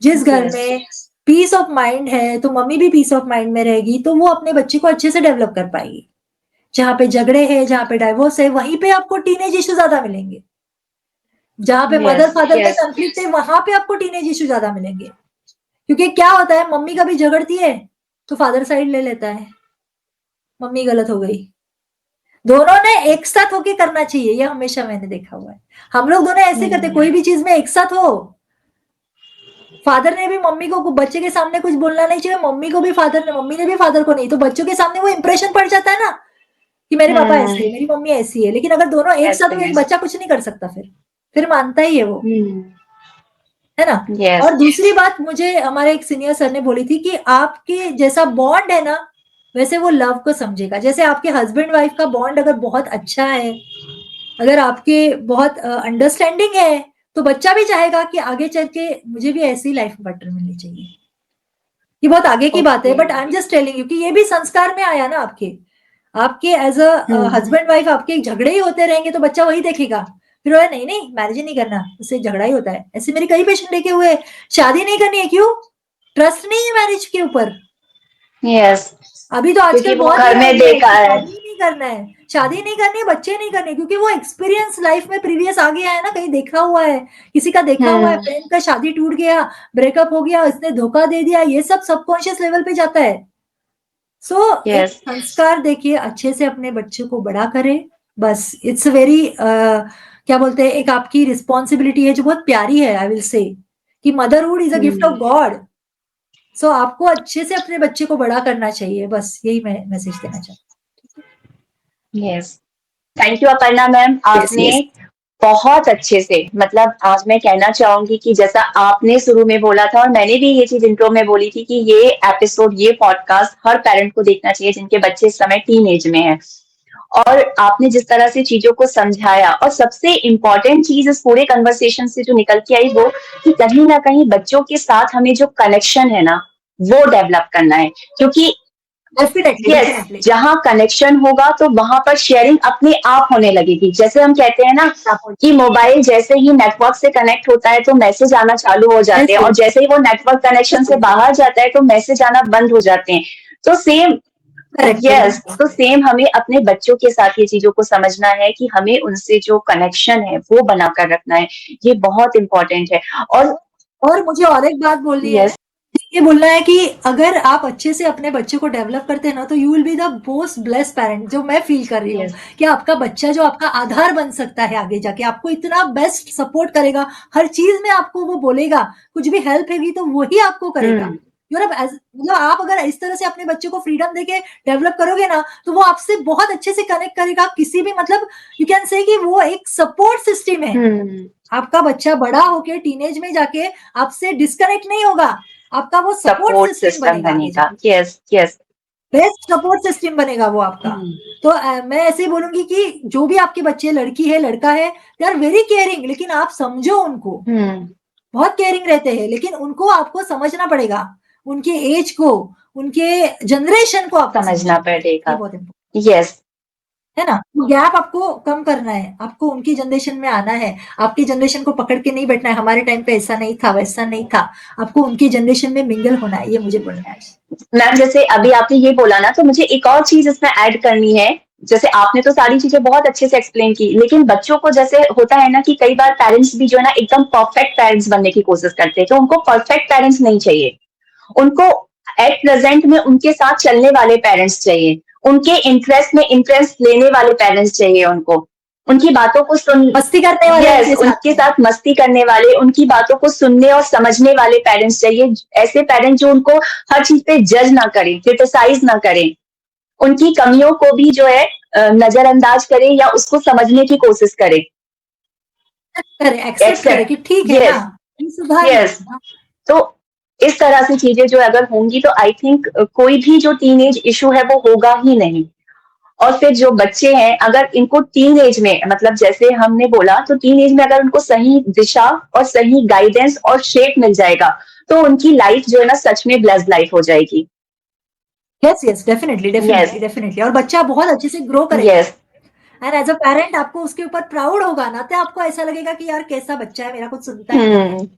Speaker 3: जिस घर
Speaker 2: यस।
Speaker 3: में पीस ऑफ माइंड है तो मम्मी भी पीस ऑफ माइंड में रहेगी, तो वो अपने बच्चे को अच्छे से डेवलप कर पाएगी। जहां पे झगड़े हैं, जहां पे डाइवोर्स है, वहीं पे आपको टीनेज इशू ज्यादा मिलेंगे। जहां पे मदर
Speaker 2: यस।
Speaker 3: फादर में
Speaker 2: यस।
Speaker 3: कंफ्लिक्ट है, वहां पे आपको टीनेज इशू ज्यादा मिलेंगे। क्योंकि क्या होता है, मम्मी कभी झगड़ती है तो फादर साइड ले लेता है, मम्मी गलत हो गई। दोनों ने एक साथ होके करना चाहिए, ये हमेशा मैंने देखा हुआ है। हम लोग दोनों ऐसे करते, कोई भी चीज में एक साथ हो। फादर ने भी मम्मी को बच्चे के सामने कुछ बोलना नहीं चाहिए, मम्मी को भी फादर ने, मम्मी ने भी फादर को नहीं, तो बच्चों के सामने वो इंप्रेशन पड़ जाता है ना कि मेरे पापा ऐसे है, मेरी मम्मी ऐसी है। लेकिन अगर दोनों एक साथ हो, एक बच्चा कुछ नहीं कर सकता, फिर मानता ही है वो, है ना।
Speaker 2: यस।
Speaker 3: और दूसरी बात मुझे हमारे एक सीनियर सर ने बोली थी कि आपके जैसा बॉन्ड है ना, वैसे वो लव को समझेगा। जैसे आपके हस्बैंड वाइफ का बॉन्ड अगर बहुत अच्छा है, अगर आपके बहुत अंडरस्टैंडिंग है, तो बच्चा भी चाहेगा कि आगे चल के मुझे भी ऐसी लाइफ पार्टनर मिलनी चाहिए। ये बहुत आगे की बात है, but I am just telling you कि ये भी संस्कार में आया ना आपके। आपके एज अ हस्बैंड वाइफ आपके झगड़े ही होते रहेंगे तो बच्चा वही देखेगा, फिर वो नहीं नहीं मैरिज ही नहीं करना, उससे झगड़ा ही होता है। ऐसे मेरे कई पेशेंट देखे हुए, शादी नहीं करनी है, क्यों? ट्रस्ट नहीं है मैरिज के ऊपर।
Speaker 2: यस।
Speaker 3: अभी तो
Speaker 2: क्योंकि
Speaker 3: आजकल
Speaker 2: वो
Speaker 3: बहुत ये
Speaker 2: घर में
Speaker 3: आइडिया है
Speaker 2: देखा
Speaker 3: कि
Speaker 2: है।
Speaker 3: शादी ही नहीं करना है, शादी नहीं करनी है, बच्चे नहीं करने, क्योंकि वो एक्सपीरियंस लाइफ में प्रीवियस आ गया है ना, कहीं देखा हुआ है, किसी का देखा हुआ है, फ्रेंड का शादी टूट गया, ब्रेकअप हो गया, इसने धोखा दे दिया, ये सब सबकॉन्शियस लेवल पे जाता है। सो एक
Speaker 2: यस।
Speaker 3: संस्कार देखिए, अच्छे से अपने बच्चे को बड़ा करे, बस। इट्स वेरी क्या बोलते हैं, एक आपकी रिस्पॉन्सिबिलिटी है जो बहुत प्यारी है, आई विल से कि motherhood is a gift of God. So आपको अच्छे से अपने बच्चे को बड़ा करना चाहिए, बस यही मैं मैसेज देना चाहती
Speaker 2: yes. Thank you Aparna ma'am,
Speaker 3: हूँ।
Speaker 2: आपने
Speaker 3: यस,
Speaker 2: बहुत अच्छे से, मतलब आज मैं कहना चाहूंगी कि जैसा आपने शुरू में बोला था और मैंने भी ये चीज इंट्रो में बोली थी कि ये एपिसोड, ये पॉडकास्ट हर पेरेंट को देखना चाहिए जिनके बच्चे इस समय टीन एज में है। और आपने जिस तरह से चीजों को समझाया, और सबसे इम्पोर्टेंट चीज इस पूरे कन्वर्सेशन से जो निकल के आई वो कि कहीं ना कहीं बच्चों के साथ हमें जो कनेक्शन है ना वो डेवलप करना है। क्योंकि
Speaker 3: डेफिनेटली
Speaker 2: यस,
Speaker 3: डेफिनेटली।
Speaker 2: जहां कनेक्शन होगा तो वहां पर शेयरिंग अपने आप होने लगेगी। जैसे हम कहते हैं ना कि मोबाइल जैसे ही नेटवर्क से कनेक्ट होता है तो मैसेज आना चालू हो जाते हैं, और जैसे ही वो नेटवर्क कनेक्शन से बाहर जाता है तो मैसेज आना बंद हो जाते हैं। तो सेम, यस, तो सेम हमें अपने बच्चों के साथ ये चीजों को समझना है कि हमें उनसे जो कनेक्शन है वो बनाकर रखना है। ये बहुत इंपॉर्टेंट है।
Speaker 3: और मुझे और एक बात बोलनी है,
Speaker 2: यस।
Speaker 3: ये बोलना है कि अगर आप अच्छे से अपने बच्चे को डेवलप करते हैं ना, तो you will be the most blessed parent, जो मैं फील कर रही हूँ
Speaker 2: यस।
Speaker 3: कि आपका बच्चा जो आपका आधार बन सकता है आगे जाके, आपको इतना बेस्ट सपोर्ट करेगा, हर चीज में आपको वो बोलेगा, कुछ भी हेल्प होगी तो वही आपको करेगा। मतलब आप अगर इस तरह से अपने बच्चे को फ्रीडम देके डेवलप करोगे ना, तो वो आपसे बहुत अच्छे से कनेक्ट करेगा। किसी भी, मतलब यू कैन से कि वो एक सपोर्ट सिस्टम है। आपका बच्चा बड़ा होके टीनेज में जाके आपसे डिस्कनेक्ट नहीं होगा, आपका वो सपोर्ट
Speaker 2: सपोर्ट
Speaker 3: सिस्टम
Speaker 2: सिस्टम
Speaker 3: बनेगा आगे
Speaker 2: बनेगा।
Speaker 3: जाके।
Speaker 2: Yes, yes.
Speaker 3: Best support system बनेगा वो आपका। तो मैं ऐसे ही बोलूंगी कि जो भी आपके बच्चे, लड़की है लड़का है, दे आर वेरी केयरिंग, लेकिन आप समझो उनको, बहुत केयरिंग रहते हैं, लेकिन उनको आपको समझना पड़ेगा, उनके एज को, उनके जनरेशन को आपको
Speaker 2: समझना
Speaker 3: ये
Speaker 2: पड़ेगा।
Speaker 3: बहुत इम्पोर्टेंट
Speaker 2: यस,
Speaker 3: है ना। तो गैप आपको कम करना है, आपको उनकी जनरेशन में आना है, आपकी जनरेशन को पकड़ के नहीं बैठना है, हमारे टाइम पे ऐसा नहीं था, वैसा नहीं था, आपको उनकी जनरेशन में मिंगल होना है, ये मुझे बोलना है।
Speaker 2: मैम जैसे अभी आपने ये बोला ना, तो मुझे एक और चीज इसमें ऐड करनी है। जैसे आपने तो सारी चीजें बहुत अच्छे से एक्सप्लेन की, लेकिन बच्चों को जैसे होता है ना कि कई बार पेरेंट्स भी जो है ना एकदम परफेक्ट पेरेंट्स बनने की कोशिश करते हैं, तो उनको परफेक्ट पेरेंट्स नहीं चाहिए। उनको एट प्रेजेंट में उनके साथ चलने वाले पेरेंट्स चाहिए, उनके इंटरेस्ट में इंटरेस्ट लेने वाले पेरेंट्स चाहिए उनको, उनकी बातों को सुन
Speaker 3: मस्ती करने वाले
Speaker 2: यस
Speaker 3: उनके साथ
Speaker 2: उनके
Speaker 3: में।
Speaker 2: साथ मस्ती करने वाले, उनकी बातों को सुनने और समझने वाले पेरेंट्स चाहिए। ऐसे पेरेंट्स जो उनको हर चीज पे जज ना करें, क्रिटिसाइज ना करें, उनकी कमियों को भी जो है नजरअंदाज करें या उसको समझने की कोशिश करें।
Speaker 3: करे, एक्सेप्ट करे कि ठीक है ना,
Speaker 2: यस
Speaker 3: ये सुधार
Speaker 2: यस।
Speaker 3: हाँ,
Speaker 2: तो इस तरह से चीजें जो अगर होंगी तो आई थिंक कोई भी जो टीनेज इशू है वो होगा ही नहीं। और फिर जो बच्चे हैं अगर इनको टीन एज में, मतलब जैसे हमने बोला, तो टीन एज में अगर उनको सही दिशा और सही गाइडेंस और शेप मिल जाएगा तो उनकी लाइफ जो है ना सच में ब्लेस्ड लाइफ हो जाएगी।
Speaker 3: Yes yes, definitely
Speaker 2: yes
Speaker 3: definitely definitely, और बच्चा बहुत अच्छे से ग्रो करेगा,
Speaker 2: yes.
Speaker 3: And as a parent आपको उसके ऊपर प्राउड होगा ना, तो आपको ऐसा लगेगा कि यार कैसा बच्चा है मेरा, कुछ सुनता ही नहीं है।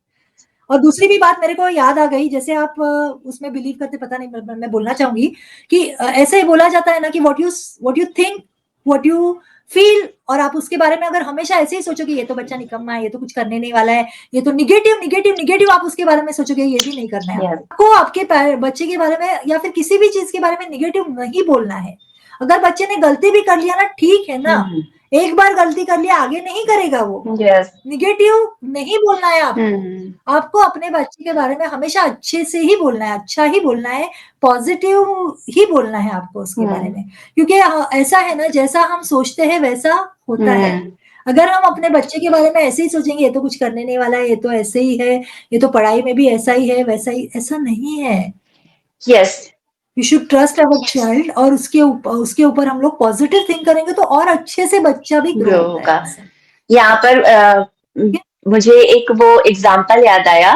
Speaker 3: और दूसरी भी बात मेरे को याद आ गई, जैसे आप उसमें बिलीव करते पता नहीं, मैं बोलना चाहूंगी कि ऐसे ही बोला जाता है ना कि what you think, what you feel, और आप उसके बारे में अगर हमेशा ऐसे ही सोचोगे ये तो बच्चा निकम्मा है, ये तो कुछ करने नहीं वाला है, ये तो निगेटिव निगेटिव निगेटिव आप उसके बारे में सोचोगे, ये भी नहीं करना है
Speaker 2: यस
Speaker 3: आपको आपके बच्चे के बारे में या फिर किसी भी चीज के बारे में निगेटिव नहीं बोलना है। अगर बच्चे ने गलती भी कर लिया ना, ठीक है ना, एक बार गलती कर लिया, आगे नहीं करेगा वो,
Speaker 2: यस।
Speaker 3: निगेटिव नहीं बोलना है आपको। आपको अपने बच्चे के बारे में हमेशा अच्छे से ही बोलना है, अच्छा ही बोलना है, पॉजिटिव ही बोलना है आपको उसके बारे में, क्योंकि ऐसा है ना, जैसा हम सोचते हैं वैसा होता है। अगर हम अपने बच्चे के बारे में ऐसे ही सोचेंगे ये तो कुछ करने नहीं वाला है, ये तो ऐसे ही है, ये तो पढ़ाई में भी ऐसा ही है, वैसा ही, ऐसा नहीं है।
Speaker 2: Yes
Speaker 3: you should trust our child, और उसके ऊपर हम लोग पॉजिटिव थिंक करेंगे तो और अच्छे से बच्चा भी ग्रो
Speaker 2: ग्रो
Speaker 3: होता है
Speaker 2: होगा।
Speaker 3: हमसे।
Speaker 2: यहाँ पर मुझे एक वो एग्जाम्पल याद आया,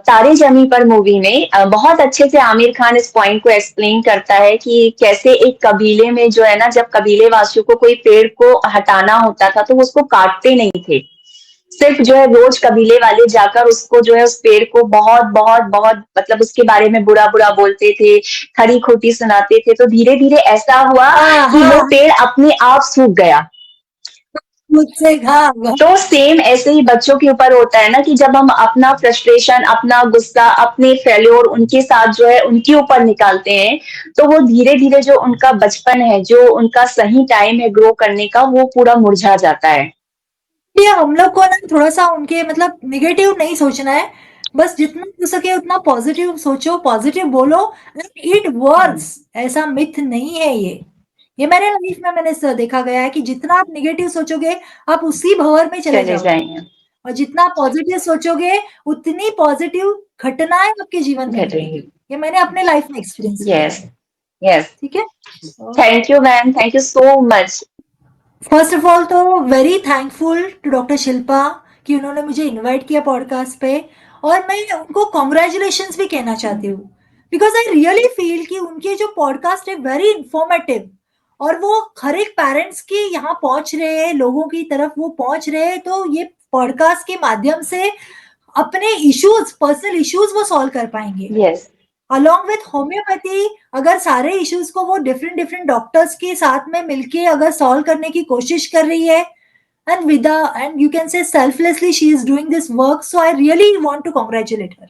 Speaker 2: तारे जमी पर मूवी में बहुत अच्छे से आमिर खान इस पॉइंट को एक्सप्लेन करता है कि कैसे एक कबीले में जो है ना, जब कबीले वासियों को कोई पेड़ को हटाना होता था तो वो उसको काटते नहीं थे, सिर्फ जो है रोज कबीले वाले जाकर उसको जो है उस पेड़ को बहुत बहुत बहुत मतलब उसके बारे में बुरा बुरा बोलते थे, खरी खोटी सुनाते थे। तो धीरे धीरे ऐसा हुआ कि वो पेड़ अपने आप सूख गया।
Speaker 3: मुझसे
Speaker 2: तो सेम ऐसे ही बच्चों के ऊपर होता है ना कि जब हम अपना फ्रस्ट्रेशन, अपना गुस्सा, अपने फेल्योर उनके साथ जो है उनके ऊपर निकालते हैं, तो वो धीरे धीरे जो उनका बचपन है, जो उनका सही टाइम है ग्रो करने का, वो पूरा मुरझा जाता है।
Speaker 3: ये हम लोग को ना थोड़ा सा उनके मतलब निगेटिव नहीं सोचना है, बस जितना हो सके उतना पॉजिटिव सोचो, पॉजिटिव बोलो, एंड इट वर्क्स। ऐसा मिथ नहीं है ये मेरे लाइफ में मैंने देखा गया है कि जितना आप निगेटिव सोचोगे आप उसी भंवर में चले
Speaker 2: चले
Speaker 3: जाओगे,
Speaker 2: जाएंगे,
Speaker 3: और जितना पॉजिटिव सोचोगे उतनी पॉजिटिव घटनाएं आपके जीवन में घटेगी।
Speaker 2: घटेगी।
Speaker 3: ये मैंने अपने लाइफ में एक्सपीरियंस किया
Speaker 2: यस
Speaker 3: है।
Speaker 2: यस।
Speaker 3: ठीक है।
Speaker 2: Thank you ma'am, thank you so much.
Speaker 3: First of all तो very thankful to doctor Shilpa कि उन्होंने मुझे इनवाइट किया पॉडकास्ट पे, और मैं उनको कॉन्ग्रेचुलेशंस भी कहना चाहती हूँ, बिकॉज आई रियली फील कि उनके जो पॉडकास्ट है वेरी इंफॉर्मेटिव, और वो हर एक पेरेंट्स के यहाँ पहुंच रहे हैं, लोगों की तरफ वो पहुंच रहे हैं, तो ये पॉडकास्ट के माध्यम से अपने इश्यूज, पर्सनल इश्यूज वो सॉल्व कर पाएंगे।
Speaker 2: यस
Speaker 3: अलॉन्ग विथ होम्योपैथी, अगर सारे इश्यूज को वो डिफरेंट डिफरेंट डॉक्टर्स के साथ में मिलके अगर सॉल्व करने की कोशिश कर रही है, and you can say selflessly she is doing this work, so I really want to congratulate her.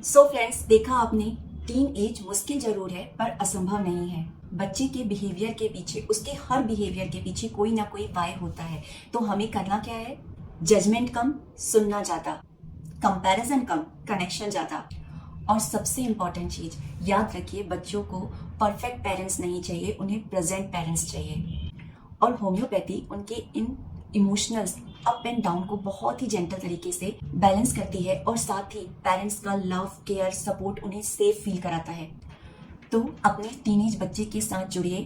Speaker 1: So friends, देखा आपने, टीन एज मुश्किल जरूर है पर असंभव नहीं है। बच्चे के बिहेवियर के पीछे, उसके हर बिहेवियर के पीछे कोई ना कोई वाई होता है। तो हमें करना क्या है? जजमेंट कम, सुनना ज्यादा, कंपैरिजन कम, कनेक्शन ज्यादा। और सबसे इम्पॉर्टेंट चीज याद रखिए, बच्चों को परफेक्ट पेरेंट्स नहीं चाहिए, उन्हें प्रेजेंट पेरेंट्स चाहिए। और होम्योपैथी उनके इन इमोशनल्स अप एंड डाउन को बहुत ही जेंटल तरीके से बैलेंस करती है, और साथ ही पेरेंट्स का लव, केयर, सपोर्ट उन्हें सेफ फील कराता है। तो अपने टीनेज बच्चे के साथ जुड़िए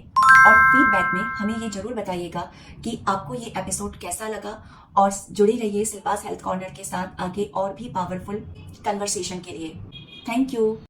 Speaker 1: और फीडबैक में हमें ये जरूर बताइएगा कि आपको ये एपिसोड कैसा लगा, और जुड़े रहिए शिल्पास हेल्थ कॉर्नर के साथ आगे और भी पावरफुल कन्वर्सेशन के लिए। Thank you.